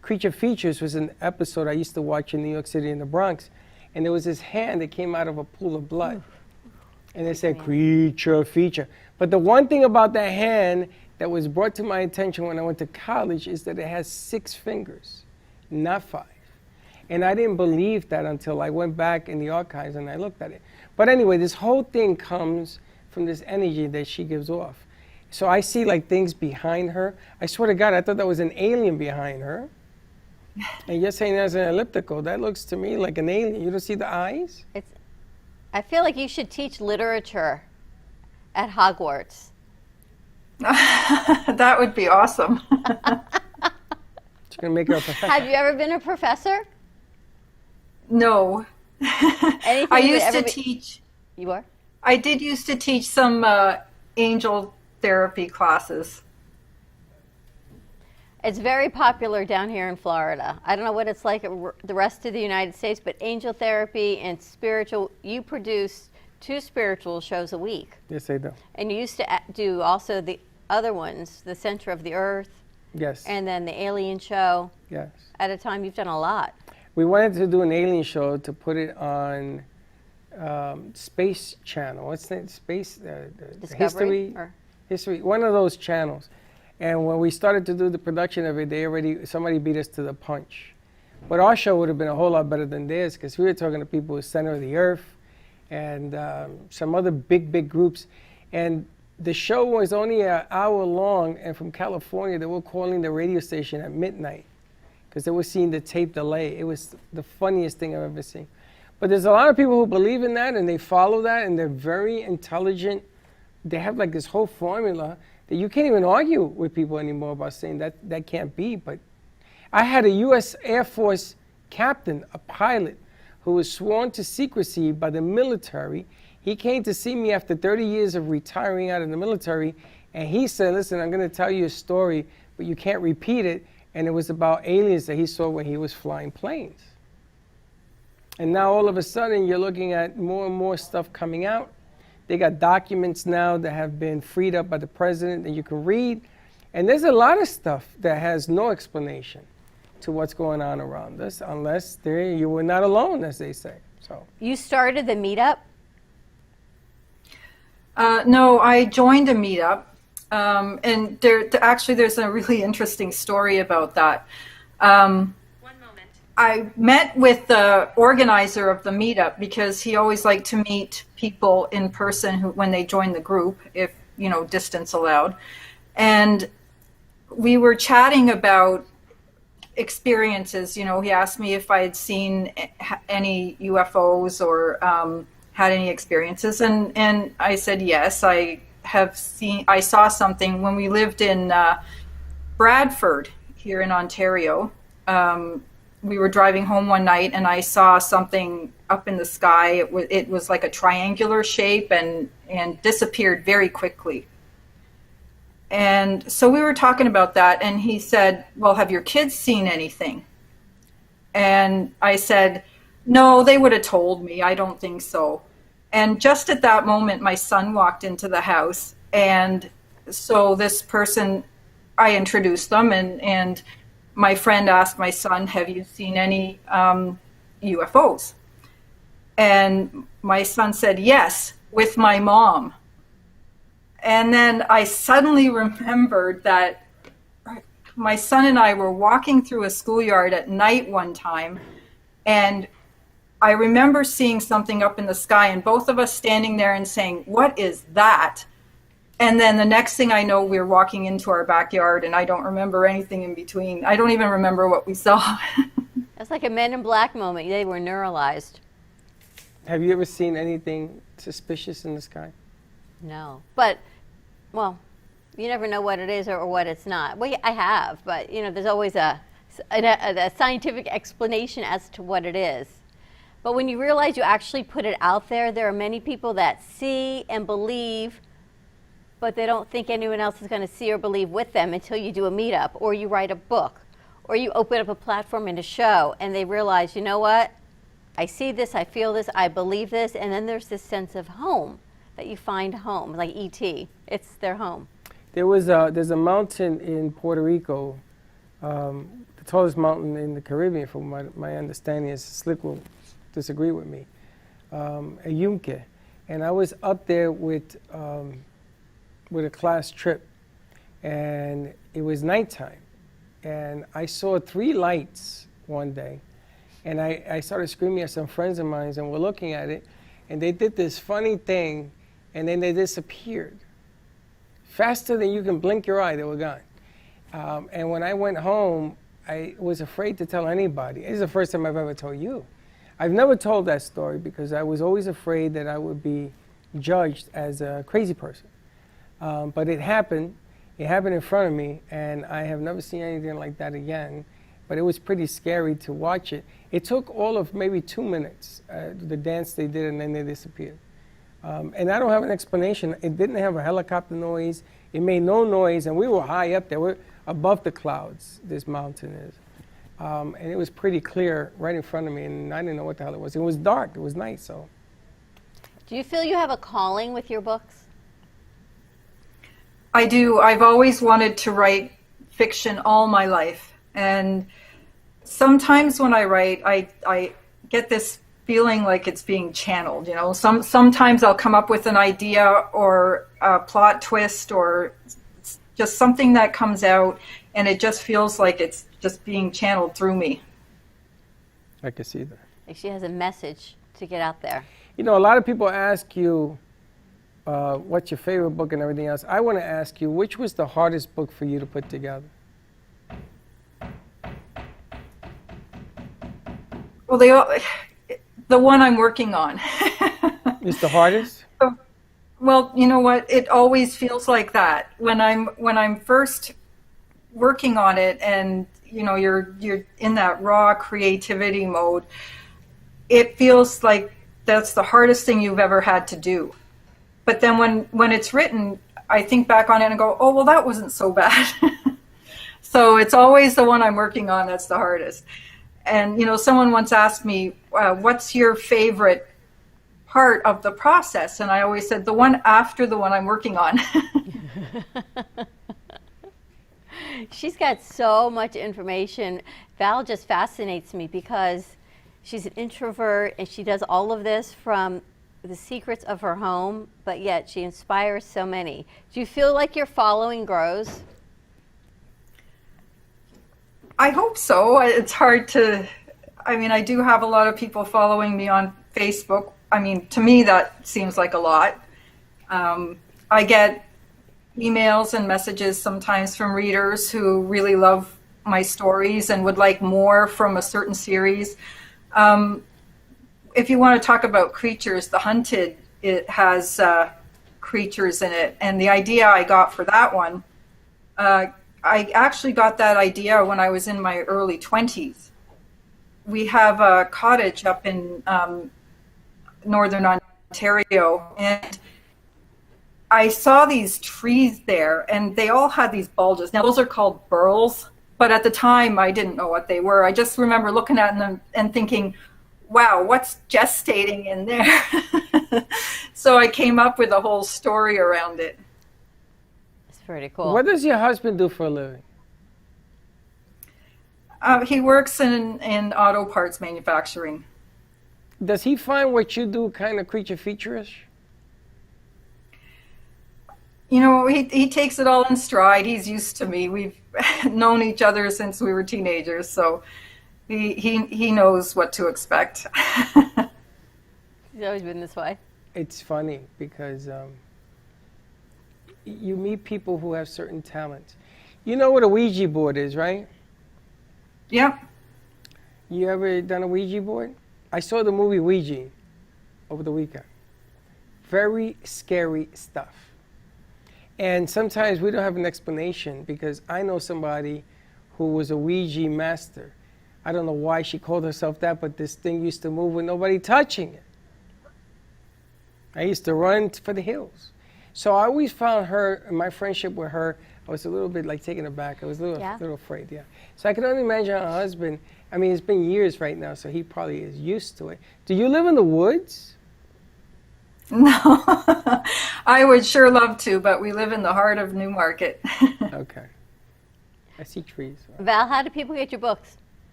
Creature Features was an episode I used to watch in New York City in the Bronx. And there was this hand that came out of a pool of blood. And it said, creature feature. But the one thing about that hand that was brought to my attention when I went to college is that it has 6 fingers, not 5. And I didn't believe that until I went back in the archives and I looked at it. But anyway, this whole thing comes from this energy that she gives off. So I see like things behind her. I swear to God, I thought that was an alien behind her. And you're saying that's an elliptical. That looks to me like an alien. You don't see the eyes? I feel like you should teach literature at Hogwarts. That would be awesome. She's going to make her a professor. Have you ever been a professor? No. Anything I used to teach. You are? I did used to teach some angel therapy classes. It's very popular down here in Florida. I don't know what it's like the rest of the United States, but angel therapy and spiritual, you produce 2 spiritual shows a week. Yes, I do. And you used to do also the other ones, the Center of the Earth. Yes. And then the Alien Show. Yes. At a time, you've done a lot. We wanted to do an alien show to put it on Space Channel. What's that? Space? Discovery? History. One of those channels. And when we started to do the production of it, somebody beat us to the punch. But our show would have been a whole lot better than theirs because we were talking to people with Center of the Earth and some other big groups. And the show was only an hour long, and from California, they were calling the radio station at midnight because they were seeing the tape delay. It was the funniest thing I've ever seen. But there's a lot of people who believe in that, and they follow that, and they're very intelligent. They have like this whole formula that you can't even argue with people anymore about saying that can't be. But I had a U.S. Air Force captain, a pilot, who was sworn to secrecy by the military. He came to see me after 30 years of retiring out of the military, and he said, listen, I'm going to tell you a story, but you can't repeat it. And it was about aliens that he saw when he was flying planes. And now all of a sudden, you're looking at more and more stuff coming out They got documents now that have been freed up by the president that you can read. And there's a lot of stuff that has no explanation to what's going on around us, unless you were not alone, as they say. So You started the meetup? No, I joined a meetup, and there's a really interesting story about that. I met with the organizer of the meetup because he always liked to meet people in person when they joined the group, if distance allowed. And we were chatting about experiences. He asked me if I had seen any UFOs or had any experiences, and I said yes. I saw something when we lived in Bradford here in Ontario. We were driving home one night and I saw something up in the sky. It was like a triangular shape and disappeared very quickly. And so we were talking about that, and he said, well, have your kids seen anything? And I said, no, they would have told me. I don't think so. And just at that moment, my son walked into the house. And so this person, I introduced them, and my friend asked my son, have you seen any UFOs? And my son said, yes, with my mom. And then I suddenly remembered that my son and I were walking through a schoolyard at night one time, and I remember seeing something up in the sky, and both of us standing there and saying, what is that? And then the next thing I know, we were walking into our backyard, and I don't remember anything in between. I don't even remember what we saw. That's like a Men in Black moment. They were neuralized. have you ever seen anything suspicious in the sky? No. But, well, you never know what it is or what it's not. Well, I have, but, there's always a scientific explanation as to what it is. But when you realize you actually put it out there, there are many people that see and believe, but they don't think anyone else is going to see or believe with them until you do a meetup, or you write a book, or you open up a platform and a show, and they realize, you know what? I see this, I feel this, I believe this, and then there's this sense of home, that you find home, like E.T. It's their home. There's a mountain in Puerto Rico, the tallest mountain in the Caribbean, from my understanding is, Slick will disagree with me, a Yunque. And I was up there with a class trip, and it was nighttime. And I saw 3 lights one day, and I started screaming at some friends of mine, and we're looking at it, and they did this funny thing, and then they disappeared. Faster than you can blink your eye, they were gone. And when I went home, I was afraid to tell anybody. This is the first time I've ever told you. I've never told that story because I was always afraid that I would be judged as a crazy person. But it happened. It happened in front of me, and I have never seen anything like that again. But it was pretty scary to watch it. It took all of maybe 2 minutes, the dance they did, and then they disappeared. And I don't have an explanation. It didn't have a helicopter noise. It made no noise, and we were high up there. We're above the clouds, this mountain is. And it was pretty clear right in front of me, and I didn't know what the hell it was. It was dark. It was night, so. Do you feel you have a calling with your books? I do. I've always wanted to write fiction all my life. And sometimes when I write, I get this feeling like it's being channeled. Sometimes I'll come up with an idea or a plot twist or just something that comes out, and it just feels like it's just being channeled through me. I can see that. Like she has a message to get out there. A lot of people ask you, what's your favorite book and everything else. I want to ask you, which was the hardest book for you to put together? Well, the one I'm working on. It's the hardest? Well, you know what? It always feels like that when I'm first working on it, and you're in that raw creativity mode. It feels like that's the hardest thing you've ever had to do. But then when it's written, I think back on it and go, oh, well, that wasn't so bad. So it's always the one I'm working on that's the hardest. And, someone once asked me, what's your favorite part of the process. And I always said the one after the one I'm working on. She's got so much information. Val just fascinates me because she's an introvert and she does all of this from the secrets of her home, but yet she inspires so many. Do you feel like your following grows? I hope so. It's hard to, I mean, I do have a lot of people following me on Facebook. I mean, to me, that seems like a lot. I get emails and messages sometimes from readers who really love my stories and would like more from a certain series. If you want to talk about creatures, The Hunted, it has creatures in it. And the idea I got for that one, I actually got that idea when I was in my early 20s. We have a cottage up in northern Ontario, and I saw these trees there, and they all had these bulges. Now, those are called burls, but at the time, I didn't know what they were. I just remember looking at them and thinking, wow, what's gestating in there? So I came up with a whole story around it. It's pretty cool. What does your husband do for a living? He works in auto parts manufacturing. Does he find what you do kind of creature feature-ish? You know, he takes it all in stride. He's used to me. We've known each other since we were teenagers, so he knows what to expect. He's always been this way. It's funny because you meet people who have certain talents. You know what a Ouija board is, right? Yeah. You ever done a Ouija board? I saw the movie Ouija over the weekend. Very scary stuff. And sometimes we don't have an explanation because I know somebody who was a Ouija master. I don't know why she called herself that, but this thing used to move with nobody touching it. I used to run for the hills. So I always found her, my friendship with her, I was a little bit like taken aback. I was a little afraid, yeah. So I can only imagine her husband. I mean, it's been years right now, so he probably is used to it. Do you live in the woods? No, I would sure love to, but we live in the heart of Newmarket. Okay. I see trees. Val, how do people get your books?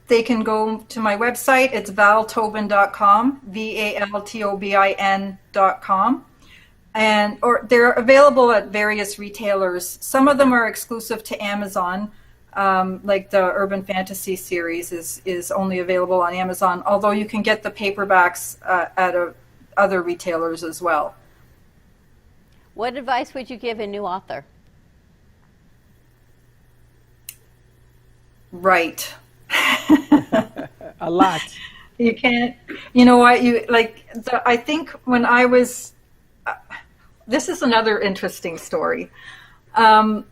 They can go to my website. It's valtobin.com, VALTOBIN.com. Or they're available at various retailers. Some of them are exclusive to Amazon. Like the Urban Fantasy series is only available on Amazon, although you can get the paperbacks at other retailers as well. What advice would you give a new author? Write. A lot. You can't, you know what, I think when I was, this is another interesting story. For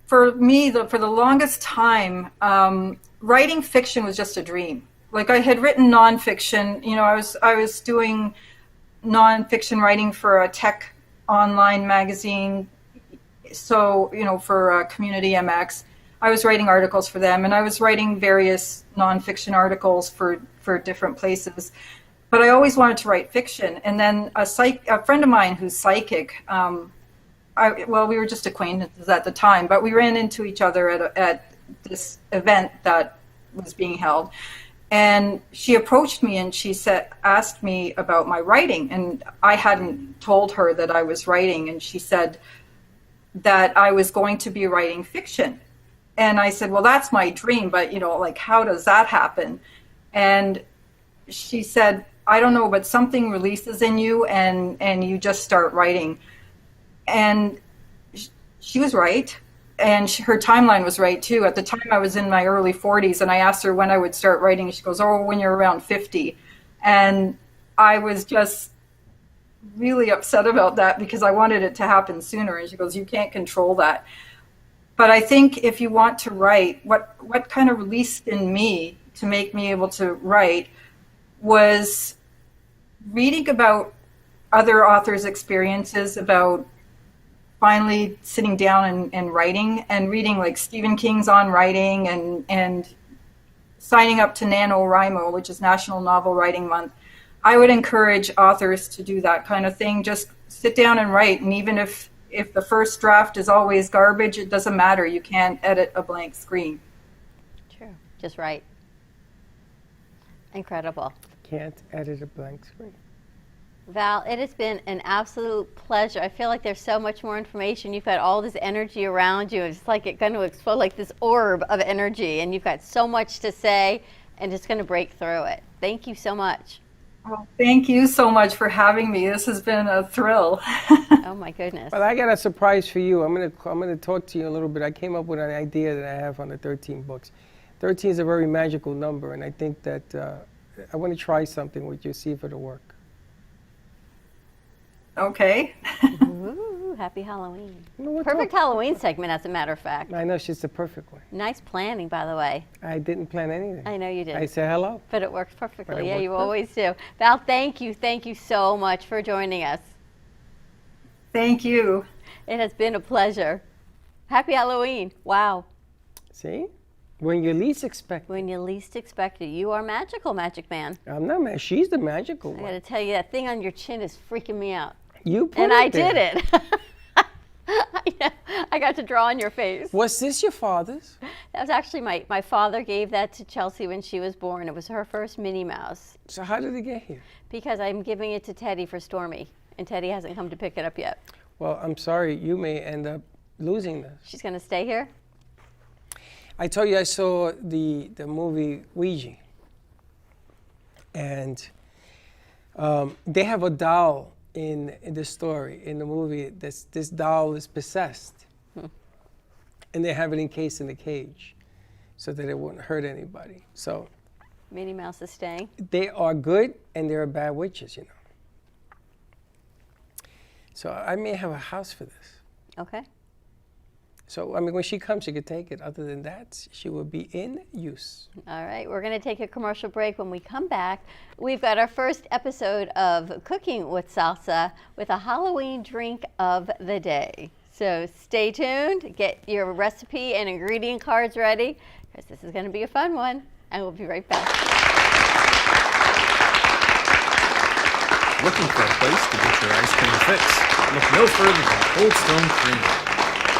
the longest time, writing fiction was just a dream. Like I had written nonfiction, you know, I was doing nonfiction writing for a tech online magazine. So, you know, for Community MX, I was writing articles for them, and I was writing various nonfiction articles for different places. But I always wanted to write fiction. And then a friend of mine who's psychic, we were just acquaintances at the time, but we ran into each other at this event that was being held. And she approached me and she asked me about my writing. And I hadn't told her that I was writing. And she said that I was going to be writing fiction. And I said, well, that's my dream, but you know, like, how does that happen? And she said, I don't know, but something releases in you and you just start writing. And she was right. And her timeline was right too. At the time I was in my early 40s, and I asked her when I would start writing. She goes, oh, when you're around 50. And I was just really upset about that because I wanted it to happen sooner. And she goes, you can't control that. But I think if you want to write, what kind of released in me to make me able to write was reading about other authors' experiences, about finally sitting down and writing, and reading like Stephen King's On Writing and signing up to NaNoWriMo, which is National Novel Writing Month, I would encourage authors to do that kind of thing. Just sit down and write. And even if the first draft is always garbage, it doesn't matter. You can't edit a blank screen. True. Just write. Incredible. Can't edit a blank screen. Val, it has been an absolute pleasure. I feel like there's so much more information. You've got all this energy around you. It's like it's going to explode like this orb of energy, and you've got so much to say, and it's going to break through it. Thank you so much. Well, thank you so much for having me. This has been a thrill. Oh my goodness. But I got a surprise for you. I'm gonna talk to you a little bit. I came up with an idea that I have on the 13 books. 13 is a very magical number, and I think that I want to try something with you, see if it'll work. Okay. Ooh, happy Halloween. Perfect Halloween segment, as a matter of fact. I know, she's the perfect one. Nice planning, by the way. I didn't plan anything. I know you did. I said hello. But it works perfectly. Yeah, you always do. Val, thank you so much for joining us. Thank you. It has been a pleasure. Happy Halloween. Wow. See? When you least expect it. When you least expect it. You are magical, Magic Man. I'm not mad. She's the magical I one. got to tell you, that thing on your chin is freaking me out. You put And it I there. did it. I got to draw on your face. Was this your father's? That was actually my father gave that to Chelsea when she was born. It was her first Minnie Mouse. So how did it get here? Because I'm giving it to Teddy for Stormy, and Teddy hasn't come to pick it up yet. Well, I'm sorry. You may end up losing this. She's going to stay here? I told you I saw the movie Ouija. And they have a doll in the story, in the movie. This doll is possessed. And they have it encased in a cage so that it wouldn't hurt anybody. So Minnie Mouse is staying? they are good and they're bad witches, you know. So I may have a house for this. Okay. So, I mean, when she comes, she could take it. Other than that, she will be in use. All right, we're going to take a commercial break. When we come back, we've got our first episode of Cooking with Salsa with a Halloween drink of the day. So stay tuned, get your recipe and ingredient cards ready, because this is going to be a fun one, and we'll be right back. Looking for a place to get your ice cream fix? Look no further than Cold Stone Creamery.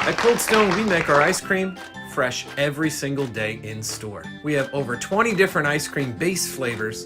At Cold Stone, we make our ice cream fresh every single day in store. We have over 20 different ice cream base flavors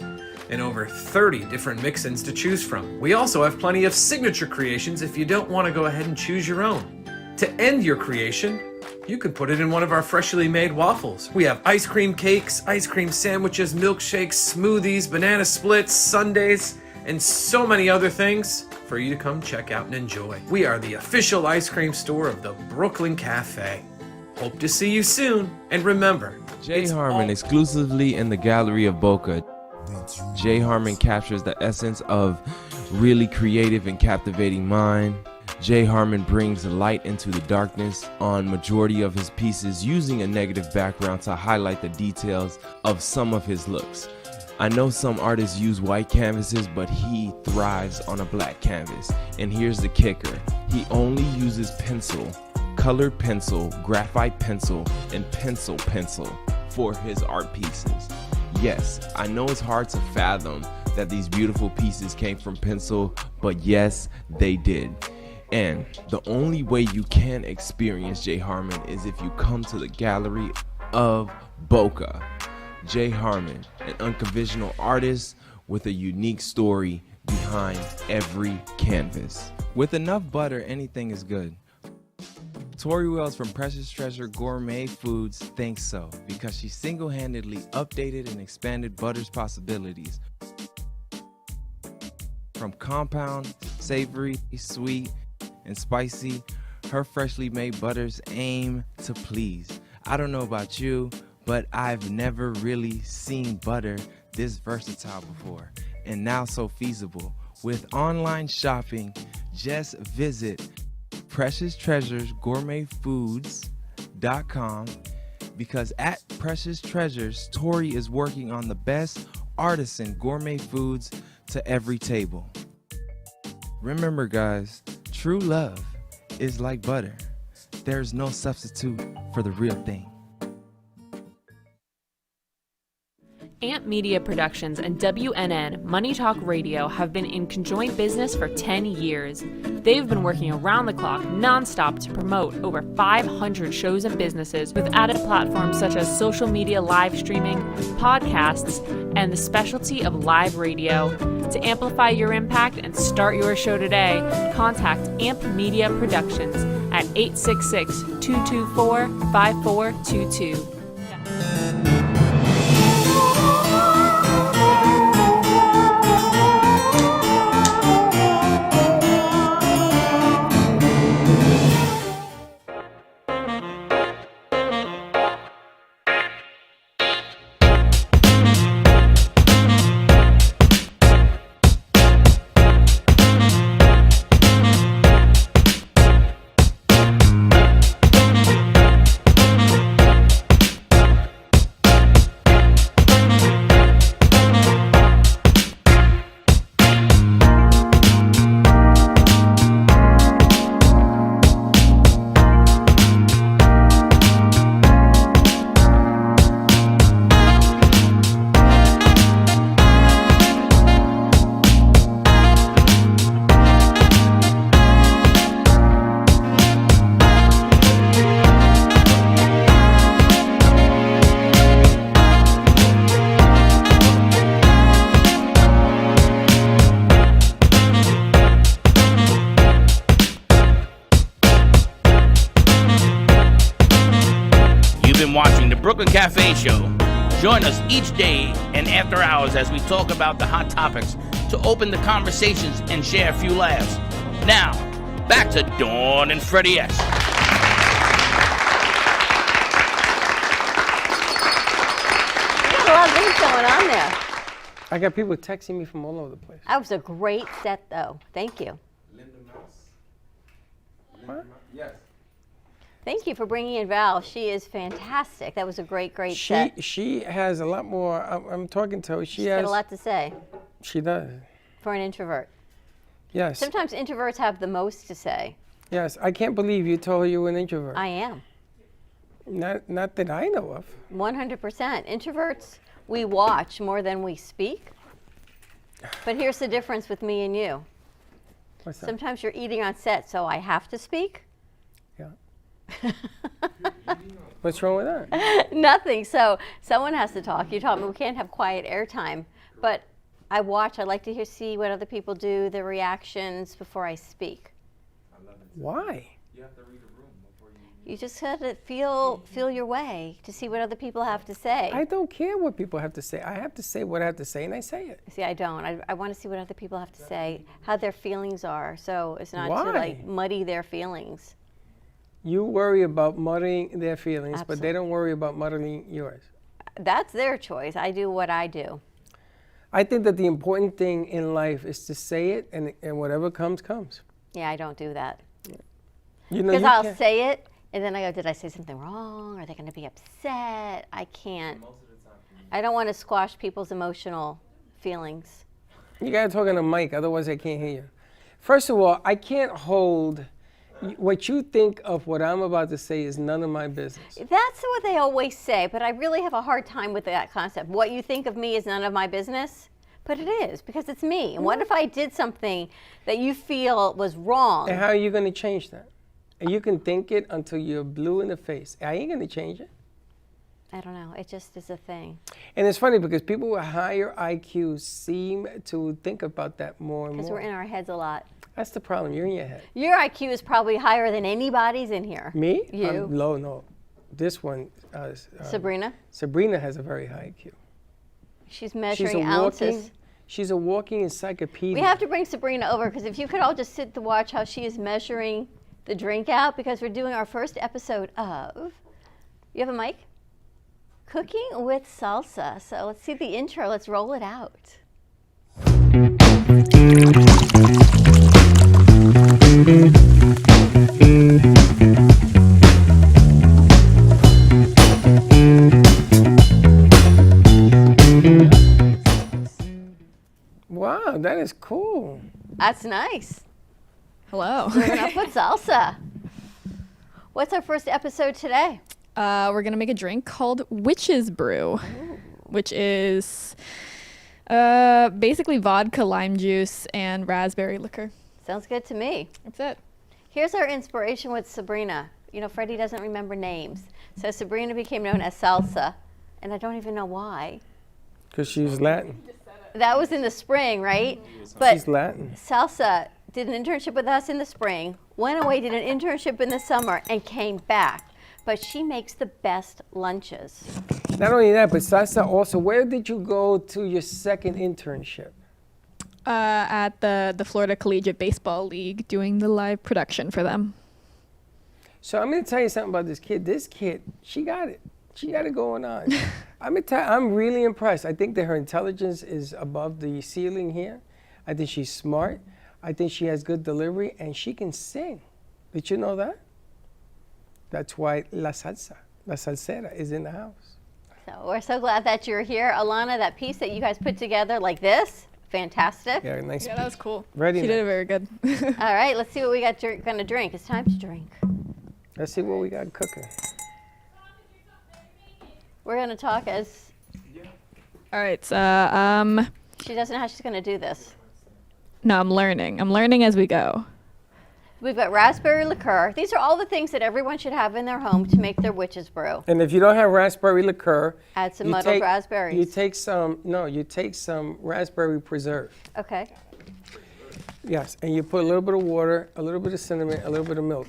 and over 30 different mix-ins to choose from. We also have plenty of signature creations if you don't want to go ahead and choose your own. To end your creation, you can put it in one of our freshly made waffles. We have ice cream cakes, ice cream sandwiches, milkshakes, smoothies, banana splits, sundaes, and so many other things for you to come check out and enjoy. We are the official ice cream store of the Brooklyn Cafe. Hope to see you soon, and remember, Jay Harmon exclusively in the Gallery of Boca. Jay Harmon captures the essence of really creative and captivating mind. Jay Harmon brings light into the darkness on majority of his pieces, using a negative background to highlight the details of some of his looks. I know some artists use white canvases, but he thrives on a black canvas. And here's the kicker. He only uses pencil, colored pencil, graphite pencil, and pencil for his art pieces. Yes, I know it's hard to fathom that these beautiful pieces came from pencil, but yes, they did. And the only way you can experience Jay Harmon is if you come to the Gallery of Boca. Jay Harmon, an unconventional artist with a unique story behind every canvas. With enough butter, anything is good. Tori Wells from Precious Treasure Gourmet Foods thinks so, because she single-handedly updated and expanded butter's possibilities. From compound, savory, sweet, and spicy, her freshly made butters aim to please. I don't know about you, but I've never really seen butter this versatile before, and now so feasible. With online shopping, just visit PreciousTreasuresGourmetFoods.com, because at Precious Treasures, Tori is working on the best artisan gourmet foods to every table. Remember guys, true love is like butter. There's no substitute for the real thing. Amp Media Productions and WNN Money Talk Radio have been in conjoint business for 10 years. They've been working around the clock, nonstop, to promote over 500 shows and businesses with added platforms such as social media live streaming, podcasts, and the specialty of live radio. To amplify your impact and start your show today, contact Amp Media Productions at 866-224-5422. Watching the Brooklyn Cafe Show. Join us each day and after hours as we talk about the hot topics to open the conversations and share a few laughs. Now, back to Dawn and Freddy S. You got a lot of things going on there. I got people texting me from all over the place. That was a great set, though. Thank you. Yes. Thank you for bringing in Val. She is fantastic. That was a great set. She has a lot more. I'm talking to her. She's got a lot to say. She does. For an introvert. Yes. Sometimes introverts have the most to say. Yes. I can't believe you told her you were an introvert. I am. Not that I know of. 100%. Introverts, we watch more than we speak. But here's the difference with me and you. What's that? Sometimes you're eating on set, so I have to speak. Yeah. What's wrong with that? Nothing. So someone has to talk. You taught me we can't have quiet airtime. But I watch. I like to see what other people do, their reactions before I speak. Why? You have to read the room before you. You just have to feel your way to see what other people have to say. I don't care what people have to say. I have to say what I have to say, and I say it. See, I don't. I want to see what other people have to say, how their feelings are, so it's not to like muddy their feelings. You worry about muddying their feelings, Absolutely. but they don't worry about muddying yours. That's their choice. I do what I do. I think that the important thing in life is to say it, and whatever comes, comes. Yeah, I don't do that. You know, because I'll say it, and then I go, did I say something wrong? Are they going to be upset? I can't. I don't want to squash people's emotional feelings. You got to talk on the mic, otherwise I can't hear you. First of all, I can't hold... What you think of what I'm about to say is none of my business. That's what they always say, but I really have a hard time with that concept. What you think of me is none of my business, but it is, because it's me. And what if I did something that you feel was wrong? And how are you going to change that? And you can think it until you're blue in the face. I ain't going to change it. I don't know. It just is a thing. And it's funny because people with higher IQs seem to think about that more and more. Because we're in our heads a lot. That's the problem. You're in your head. Your IQ is probably higher than anybody's in here. Me? You. I'm low, no. This one. Sabrina? Sabrina has a very high IQ. She's measuring ounces. She's a walking encyclopedia. We have to bring Sabrina over because if you could all just sit to watch how she is measuring the drink out, because we're doing our first episode of, you have a mic? Cooking with Salsa. So let's see the intro. Let's roll it out. Wow, that is cool. That's nice. Hello. We're up with salsa. What's our first episode today? We're gonna make a drink called Witch's Brew. Ooh. which is basically vodka, lime juice, and raspberry liquor. Sounds good to me. That's it. Here's our inspiration with Sabrina. You know, Freddie doesn't remember names. So Sabrina became known as Salsa, and I don't even know why. Because she's Latin. That was in the spring, right? But She's Latin. Salsa did an internship with us in the spring, went away, did an internship in the summer, and came back. But she makes the best lunches. Not only that, but Salsa also, where did you go to your second internship? At the Florida Collegiate Baseball League, doing the live production for them. So I'm going to tell you something about this kid. This kid, she got it. She got it going on. I'm really impressed. I think that her intelligence is above the ceiling here. I think she's smart. I think she has good delivery, and she can sing. Did you know that? That's why La Salsera is in the house. So we're so glad that you're here. Alana, that piece that you guys put together like this, fantastic. Yeah, nice. Yeah, that was cool. Ready She now. did it very good. All right, let's see what we got going to drink. It's time to drink. Let's see what we got cooking. We're going to talk as All right, so she doesn't know how she's going to do this. no, I'm learning. I'm learning as we go. We've got raspberry liqueur. These are all the things that everyone should have in their home to make their witch's brew. And if you don't have raspberry liqueur, Add some you muddled take- raspberries. You take some raspberry preserve. Okay. Yes, and you put a little bit of water, a little bit of cinnamon, a little bit of milk,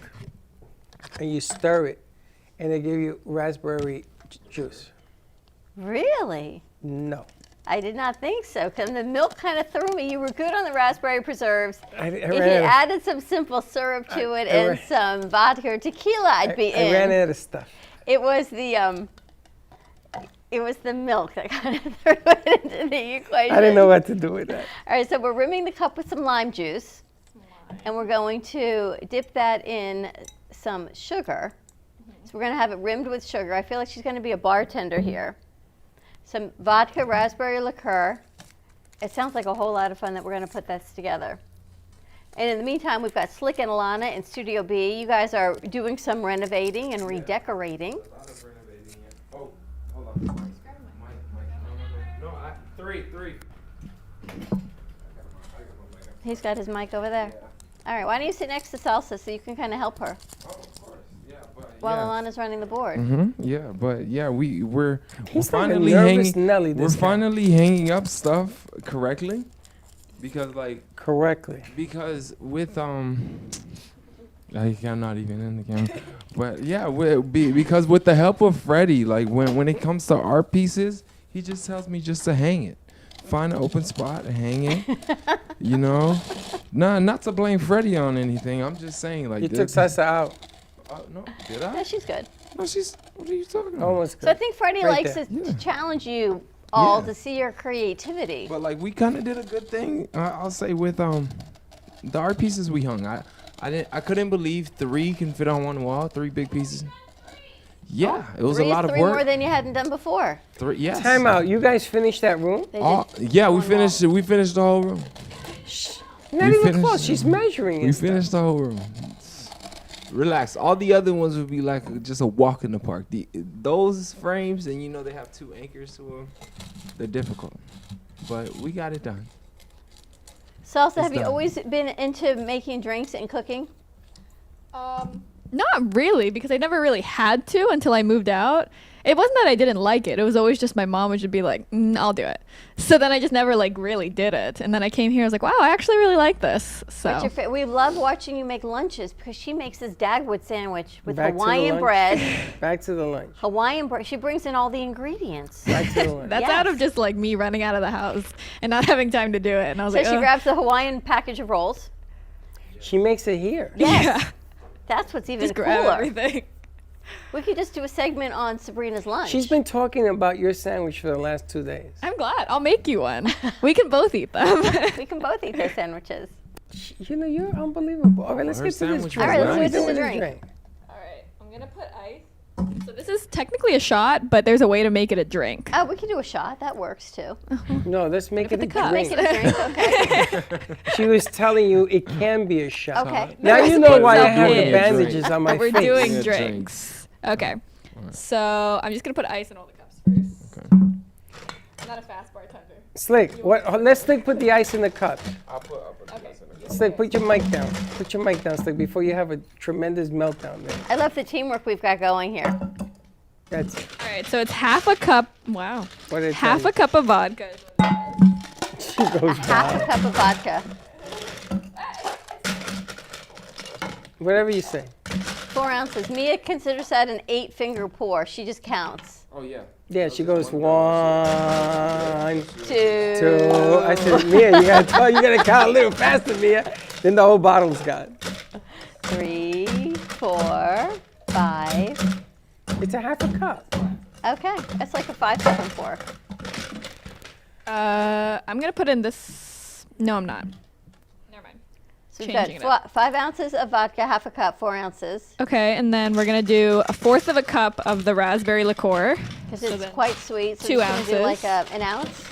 and you stir it, and they give you raspberry juice. Really? No. I did not think so, because the milk kind of threw me. You were good on the raspberry preserves. If you ran out- added some simple syrup to it and some vodka or tequila, I'd be in. I ran out of stuff. It was the milk that kind of threw it into the equation. I didn't know what to do with that. All right, so we're rimming the cup with some lime juice, and we're going to dip that in some sugar. So we're going to have it rimmed with sugar. I feel like she's going to be a bartender here. Some vodka raspberry liqueur. It sounds like a whole lot of fun that we're going to put this together. And in the meantime, we've got Slick and Alana in Studio B. You guys are doing some renovating and redecorating. Oh, hold on. No, three. He's got his mic over there. All right, why don't you sit next to Salsa so you can kind of help her while Alana's running the board. Yeah, but yeah, we're He's like a finally nervous hanging. Nelly, We're this guy. finally hanging up stuff correctly, because because with I'm not even in the camera, but yeah, because with the help of Freddy, like when it comes to art pieces, he just tells me just to hang it. Find an open spot and hang it. You know, not to blame Freddy on anything. I'm just saying, like, You took Salsa out. No, did I? No, she's good. No, what are you talking about? Almost good. So I think Freddie Right likes there. to challenge you all Yeah. to see your creativity. But like we kind of did a good thing. I'll say with the art pieces we hung. I couldn't believe 3 can fit on one wall. 3 big pieces. Yeah, it was a lot of three work. more than you hadn't done before. 3, yes. Time out. You guys finished that room? They did Yeah, we one finished. wall. We finished the whole room. Not We even finished- close. She's measuring We it. finished the whole room. Relax. All the other ones would be like just a walk in the park. Those frames, and they have 2 anchors to them. They're difficult, but we got it done. Salsa, It's have you done. always been into making drinks and cooking? Not really, because I never really had to until I moved out. It wasn't that I didn't like it. It was always just my mom would just be like, I'll do it. So then I just never really did it. And then I came here, I was like, wow, I actually really like this. So What's your we love watching you make lunches because she makes this Dagwood sandwich with Back to the Hawaiian lunch. bread. Back to the lunch. Hawaiian bread. She brings in all the ingredients. Back to the lunch. that's out of just me running out of the house and not having time to do it. And I was So like, she "Ugh." grabs the Hawaiian package of rolls. She makes it here. Yes. That's what's even Just grab cooler. everything. We could just do a segment on Sabrina's lunch. She's been talking about your sandwich for the last 2 days. I'm glad. I'll make you one. We can both eat them. We can both eat those sandwiches. You're unbelievable. All right, let's Her get to this sandwich drink. was All right, let's What are you get to the doing with drink. All right, I'm going to put ice. So this is technically a shot, but there's a way to make it a drink. Oh, we can do a shot. That works too. No, let's make it a cup. drink. Make it a drink, okay? She was telling you it can be a shot. Okay. Now The you know why I recipe have is- the bandages on my We're face. doing Yeah, drinks. Okay. So I'm just going to put ice in all the cups first. Okay. I'm not a fast bartender. Slick, let Slick put the ice in the cup. I'll put the ice in the cup. Slick, put your mic down. Put your mic down, Slick, before you have a tremendous meltdown there. I love the teamwork we've got going here. That's it. All right, so it's half a cup. Wow. What did it Half tell a cup of vodka. She goes Half a wild. cup of vodka. Whatever you say. 4 ounces. Mia considers that an 8-finger pour. She just counts. Oh, yeah. Yeah, she goes 1, 2. 2. I said, Mia, you gotta count a little faster, Mia. Then the whole bottle's gone. 3, 4, 5. It's a half a cup. Okay, that's like a 5-cup and pour. I'm gonna put in this. No, I'm not. Never mind. So we've Changing it got 5 ounces of vodka, half a cup, 4 ounces. Okay, and then we're gonna do a fourth of a cup of the raspberry liqueur. Because it's quite sweet. So 2 we're just gonna do ounces. like an ounce.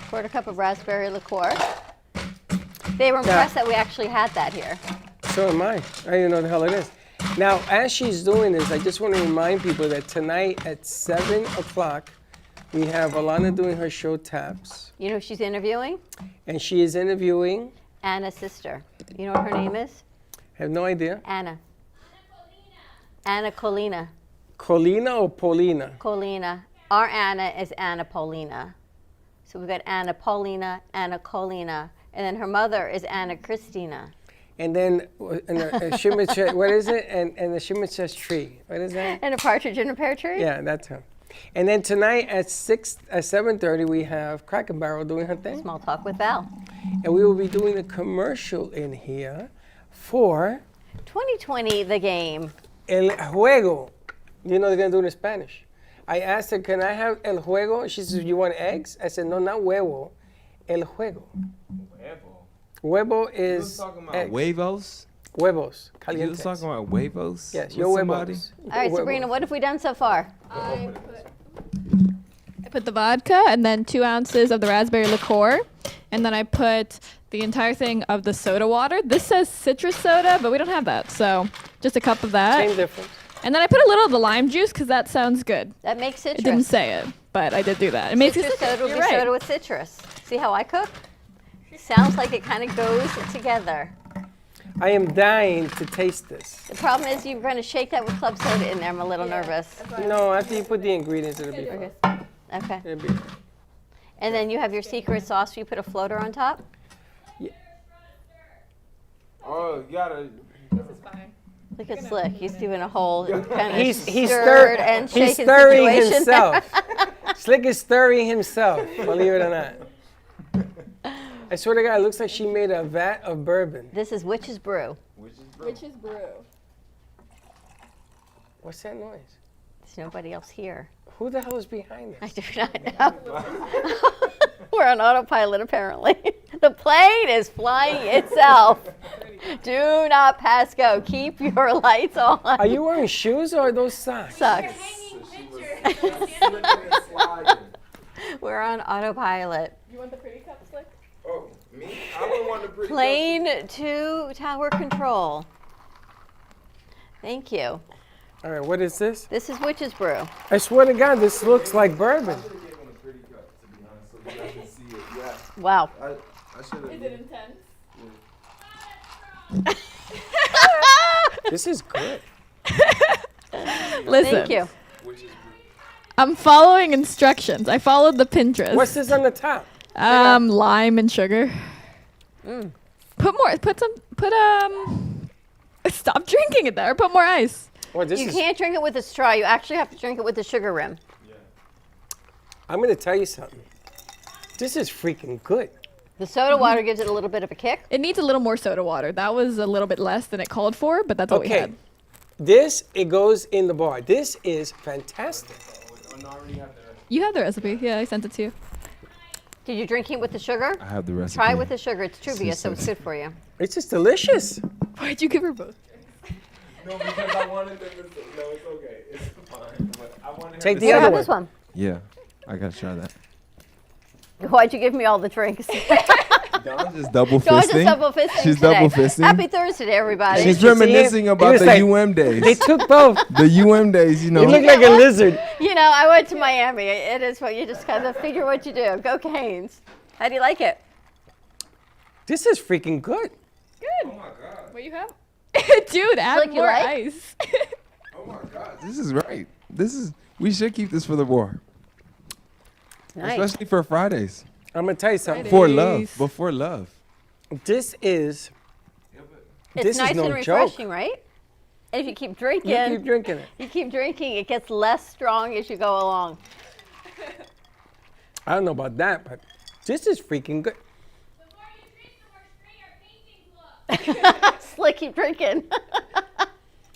Quarter cup of raspberry liqueur. They were impressed that we actually had that here. So am I. I don't even know what the hell it is. Now, as she's doing this, I just want to remind people that tonight at 7 o'clock, we have Alana doing her show Taps. You know who she's interviewing? And she is interviewing. Anna's sister. You know what her name is? I have no idea. Anna. Anna Colina. Colina or Paulina? Colina. Our Anna is Anna Paulina. So we've got Anna Paulina, Anna Colina, and then her mother is Anna Christina. And then Shimmich's, what is it? And the Shimmich's tree. What is that? And a partridge in a pear tree? Yeah, that's her. And then tonight at 7:30 we have Cracker Barrel doing her thing. Small Talk with Val. And we will be doing a commercial in here for 2020, the game. El Juego. You know they're going to do it in Spanish. I asked her, can I have El Juego? She said, you want eggs? I said, no, not huevo. El Juego. Huevo is You was talking about eggs. huevos? Huevos. You Calientes. was talking about huevos? Yes, with your somebody? huevos. All right, Sabrina, what have we done so far? I put the vodka and then 2 ounces of the raspberry liqueur. And then I put the entire thing of the soda water. This says citrus soda, but we don't have that. So just a cup of that. Same difference. And then I put a little of the lime juice because that sounds good. That makes citrus. It didn't say it, but I did do that. It makes Citrus soda would You're be right. soda with citrus. See how I cook? Sounds like it kind of goes together. I am dying to taste this. The problem is you're going to shake that with club soda in there. I'm a little nervous. No, after you put the ingredients, it'll be fine. Okay. It'll be fine. And then you have your secret sauce. You put a floater on top. Oh, you gotta. Look at Slick. He's doing a whole kind of He's stirred and shaken he's stirring situation. himself. Slick is stirring himself, believe it or not. I swear to God, it looks like she made a vat of bourbon. This is Witch's Brew. Witch's brew. What's that noise? There's nobody else here. Who the hell is behind I us? do not know. We're on autopilot, apparently. The plane is flying itself. Do not pass go. Keep your lights on. Are you wearing shoes or are those socks? Sucks. We're on autopilot. You want the pretty cup, Slick? Oh, me? I don't want the pretty Plane to tower control. Thank you. All right, what is this? This is Witch's Brew. I swear to God, this looks like bourbon. Wow. I should have. Is it intense? This is good. Listen. Thank you. I'm following instructions. I followed the Pinterest. What's this on the top? Lime and sugar. Mm. Stop drinking it there. Put more ice. Well, this You is, can't drink it with a straw. You actually have to drink it with the sugar rim. I'm going to tell you something. This is freaking good. The soda water gives it a little bit of a kick. It needs a little more soda water. That was a little bit less than it called for, but that's what we Okay. had. This, it goes in the bar. This is fantastic. You have the recipe. Yeah, I sent it to you. Did you drink it with the sugar? I have the recipe. Try it with the sugar. It's Truvia, so it's good for you. It's just delicious. Why'd you give her both? No, because I wanted them to. No, it's okay. It's fine. But I wanted Take her the You other have one. this one. Yeah, I gotta try that. Why'd you give me all the drinks? Dawn's just double Dawn's fisting. just double fisting She's today. double fisting. Happy Thursday, everybody. She's You see reminiscing it? about It was the like- UM days. They took both. The UM days, you know. You look like a lizard. You know, I went to Miami. It is what you just kind of figure what you do. Go Canes. How do you like it? This is freaking good. Good. Oh my god. What you have? Dude, add Like you more like? ice. Oh my God, this is right. We should keep this for the war, Nice. especially for Fridays. I'm gonna tell you something. For love, before love. This is. It's This nice is no and joke. refreshing, right? And if you keep drinking, You keep drinking it. you keep drinking, it gets less strong as you go along. I don't know about that, but this is freaking good. Slick, keep drinking.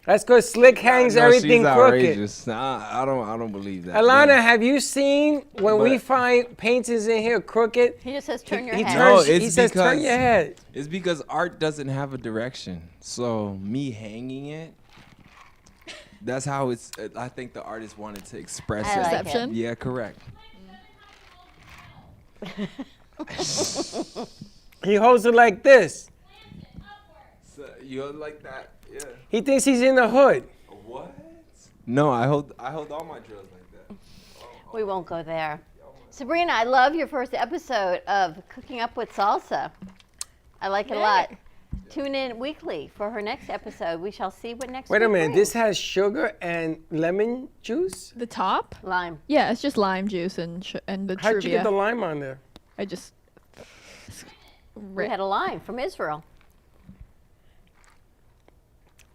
That's because Slick hangs No, everything she's crooked. outrageous. Nah, I don't believe that. Alana, have you seen when we but- find paintings in here crooked? He just says turn your He head. turns. No, he it's says turn because- your head. It's because art doesn't have a direction. So me hanging it, that's how it's. I think the artist wanted to express I it. like Perception? Yeah, correct. He holds it like this. So you're like that, yeah. He thinks he's in the hood. What? No, I hold all my drills like that. We won't go there. Sabrina, I love your first episode of Cooking Up with Salsa. I like it a lot. Tune in weekly for her next episode. We shall see what next Wait a week minute. brings. This has sugar and lemon juice. The top? Lime. Yeah, it's just lime juice and the How'd you trivia. get the lime on there? I just. We had a lime from Israel.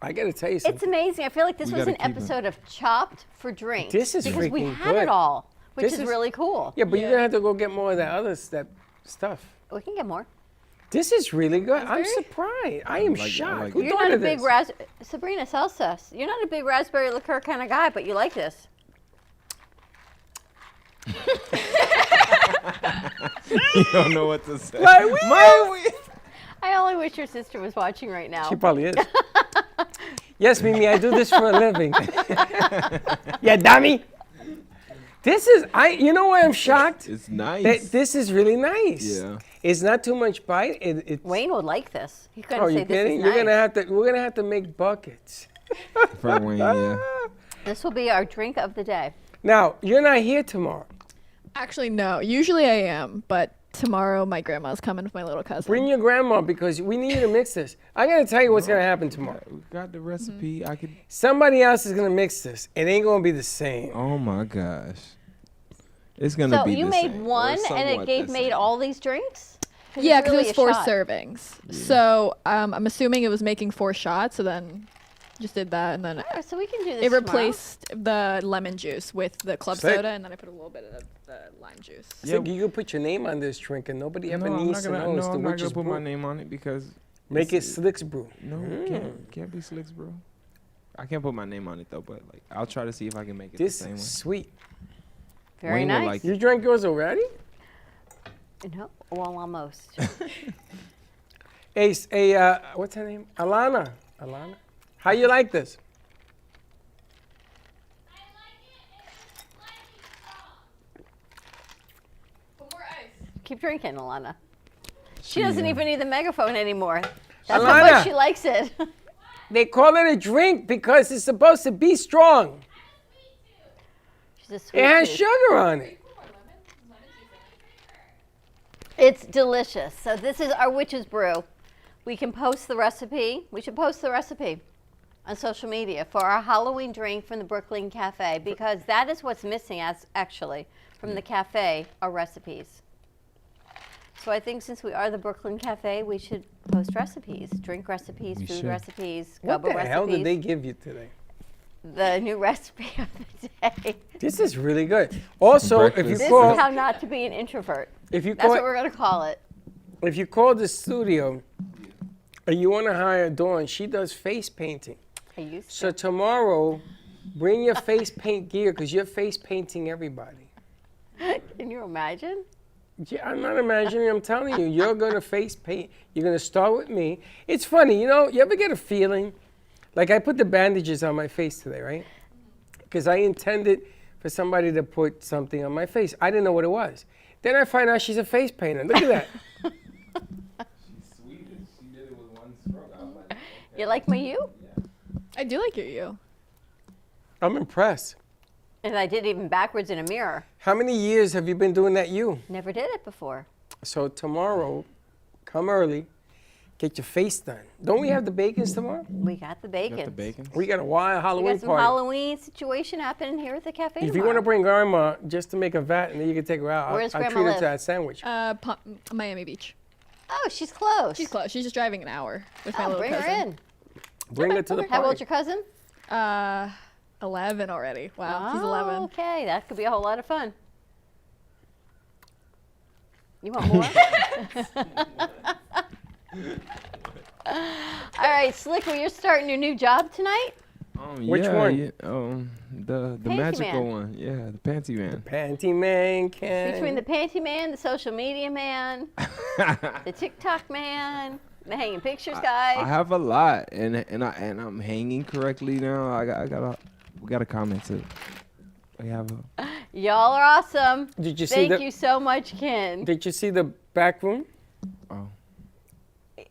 I gotta tell you something. It's amazing. I feel like this We was gotta an keep 'em. episode of Chopped for Drinks. This is because we freaking had good. it all, which This is is- really cool. Yeah, but you're gonna have to go get more of that other stuff. We can get more. This is really good. I'm surprised. I am shocked. like Who You're thought not a of big this? Sabrina Salsa. You're not a big raspberry liqueur kind of guy, but you like this. You don't know what to say. I only wish your sister was watching right now. She probably is. Yes, Mimi, I do this for a living. Yeah, dummy. This is you know why I'm shocked? It's nice. That this is really nice. Yeah. It's not too much bite. It's Wayne would like this. He's going Oh, to say you this kidding? is You're nice. gonna have to. We're gonna have to make buckets. For Wayne, yeah. This will be our drink of the day. Now you're not here tomorrow. Actually, no. Usually I am, but tomorrow my grandma's coming with my little cousin. Bring your grandma because we need you to mix this. I'm gonna tell you what's gonna happen tomorrow. We got the recipe. I could. Somebody else is gonna mix this. It ain't gonna be the same. Oh my gosh. It's gonna So be you the made same, or one, and it somewhat made the same. all these drinks? Yeah, because really it was a 4 shot. servings. So I'm assuming it was making 4 shots. So then just did that, and then Oh, so we can do this it tomorrow. replaced the lemon juice with the club Sick. soda, and then I put a little bit of the lime juice. So you can put your name on this drink, and nobody ever No, I'm needs not to gonna. know No, it's the I'm not witch's gonna put my brew. name on it because. Make it it's- Slick's brew. No, can't be Slicks, bro. I can't put my name on it though, but like I'll try to see if I can make it This the same is way. sweet. Very Wayne will nice. like You drank yours already? No, well, almost. Hey, what's her name? Alana. How you like this? Keep drinking, Alana. She doesn't even need the megaphone anymore. That's how Alana. much she likes it. They call it a drink because it's supposed to be strong. She's a sweet It has tooth. sugar on it. It's delicious. So this is our witch's brew. We can post the recipe. We should post the recipe on social media for our Halloween drink from the Brooklyn Cafe because that is what's missing actually from the cafe are recipes. So I think since we are the Brooklyn Cafe, we should post recipes, drink recipes, We food should. recipes, What gubba the recipes. hell did they give you today? The new recipe of the day. This is really good. Also, if you Breakfast. This call, is how not to be an introvert. if you That's call, what we're going to call it. if you call the studio, and you want to hire Dawn, she does face painting. I used So tomorrow, bring your face paint gear because you're face painting everybody. Can you imagine? Yeah, I'm not imagining. I'm telling you, you're gonna face paint. You're gonna start with me. It's funny, you know. You ever get a feeling, like I put the bandages on my face today, right? Because I intended for somebody to put something on my face. I didn't know what it was. Then I find out she's a face painter. Look at that. You like my U? I do like your U. I'm impressed. And I did even backwards in a mirror. How many years have you been doing that you? Never did it before. So tomorrow, come early, get your face done. Don't we have the bacons tomorrow? We got the bacon. Got the bacon? We got a wild We Halloween got some party. Halloween situation happening here at the cafe If you tomorrow. want to bring grandma just to make a vat and then you can take her out, Where's I'll Grandma treat her live? to that sandwich. Miami Beach. Oh, she's close. She's close. She's just driving an hour with my little bring cousin. her in. Bring her to the How old's party. your cousin? 11 already. Wow, she's Oh, 11. okay, that could be a whole lot of fun. You want more? All right, Slick, well, you're starting your new job tonight? Which one? Yeah, the Panty magical Man. one. Yeah, the panty man. Panty man can. Between the panty man, the social media man, the TikTok man, the hanging pictures guy. I have a lot, and I'm hanging correctly now. We got a comment too. We have a. Y'all are awesome. Did you see Thank the- you so much, Ken. Did you see the back room? Oh.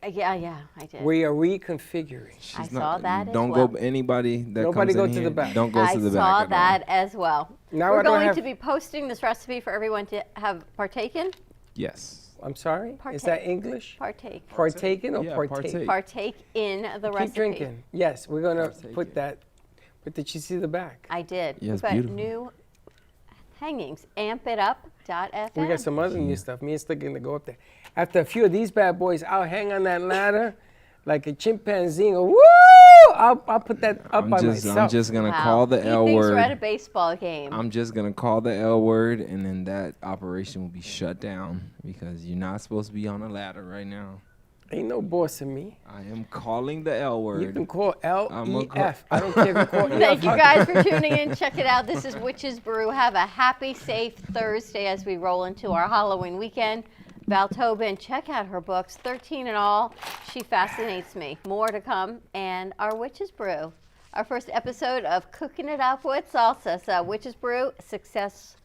Yeah, I did. We are reconfiguring. I saw that as Don't well. go. Anybody that Nobody comes go in to here, the back. Don't go I to the back. saw at all. that as well. Now We're I don't going have- to be posting this recipe for everyone to have partaken. Yes. I'm sorry? Is Partake. that English? Partake. Partaken or Yeah, partake? partake. Partake in the Keep recipe. drinking. Yes, we're going to Partake put it. that. But did you see the back? I did. Yeah, We've it's got beautiful. new hangings. Ampitup.fm. We got some other new stuff. Me and Slick going to go up there. After a few of these bad boys, I'll hang on that ladder like a chimpanzee and go, woo! I'll put that up by myself. I'm just gonna Wow. call the He L thinks word. we're at a baseball game. I'm just gonna call the L word, and then that operation will be shut down because you're not supposed to be on a ladder right now. Ain't no boss in me. I am calling the L word. You can call I'm gonna L-E-F. I don't care if you call E-F. Thank you guys for tuning in. Check it out. This is Witch's Brew. Have a happy, safe Thursday as we roll into our Halloween weekend. Val Tobin, check out her books, 13 in all. She fascinates me. More to come. And our Witch's Brew. Our first episode of Cooking It Up with Salsa. So Witch's Brew, success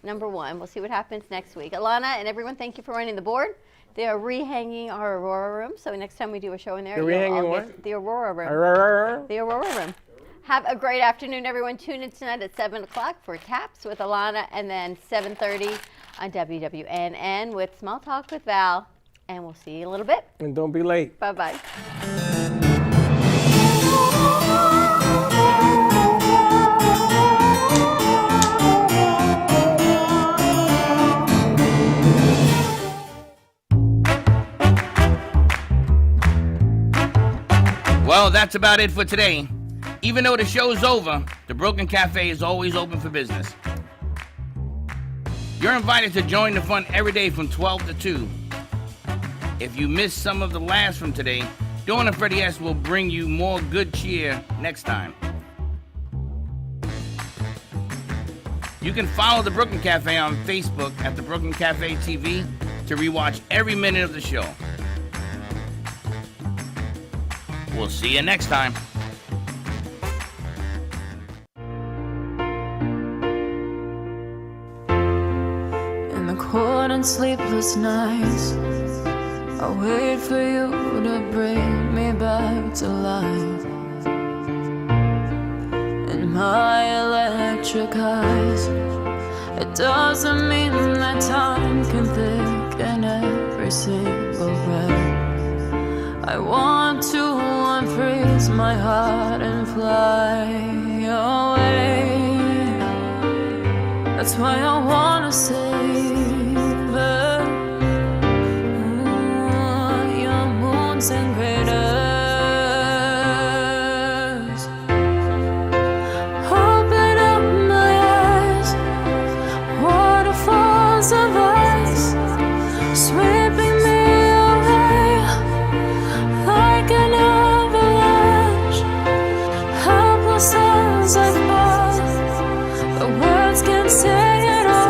#1. We'll see what happens next week. Alana and everyone, thank you for running the board. They are rehanging our Aurora room. So next time we do a show in there, They're you'll all rehanging get what? the Aurora room. Arrrrrrr. The Aurora room. Have a great afternoon, everyone. Tune in tonight at 7 o'clock for Taps with Alana, and then 7:30 on WWNN with Small Talk with Val. And we'll see you in a little bit. And don't be late. Bye-bye. Well, that's about it for today. Even though the show's over, the Broken Cafe is always open for business. You're invited to join the fun every day from 12 to 2. If you missed some of the laughs from today, Dawn and Freddy S will bring you more good cheer next time. You can follow the Brooklyn Cafe on Facebook at the Brooklyn Cafe TV to rewatch every minute of the show. We'll see you next time. In the cold and sleepless nights, I wait for you to bring me back to life. In my electric eyes, it doesn't mean that time can thicken every single breath. I want to unfreeze my heart and fly away. That's why I wanna save her. Your moons and craters. Open up my eyes, waterfalls of ice, sweeping me away like an avalanche. Helpless as I fall, the words can't say it all.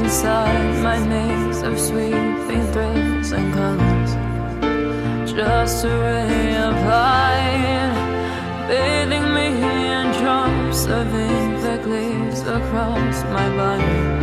inside my maze of sweeping thrills and colors. Just a ray of light, bathing me in drops of ink that gleams across my body.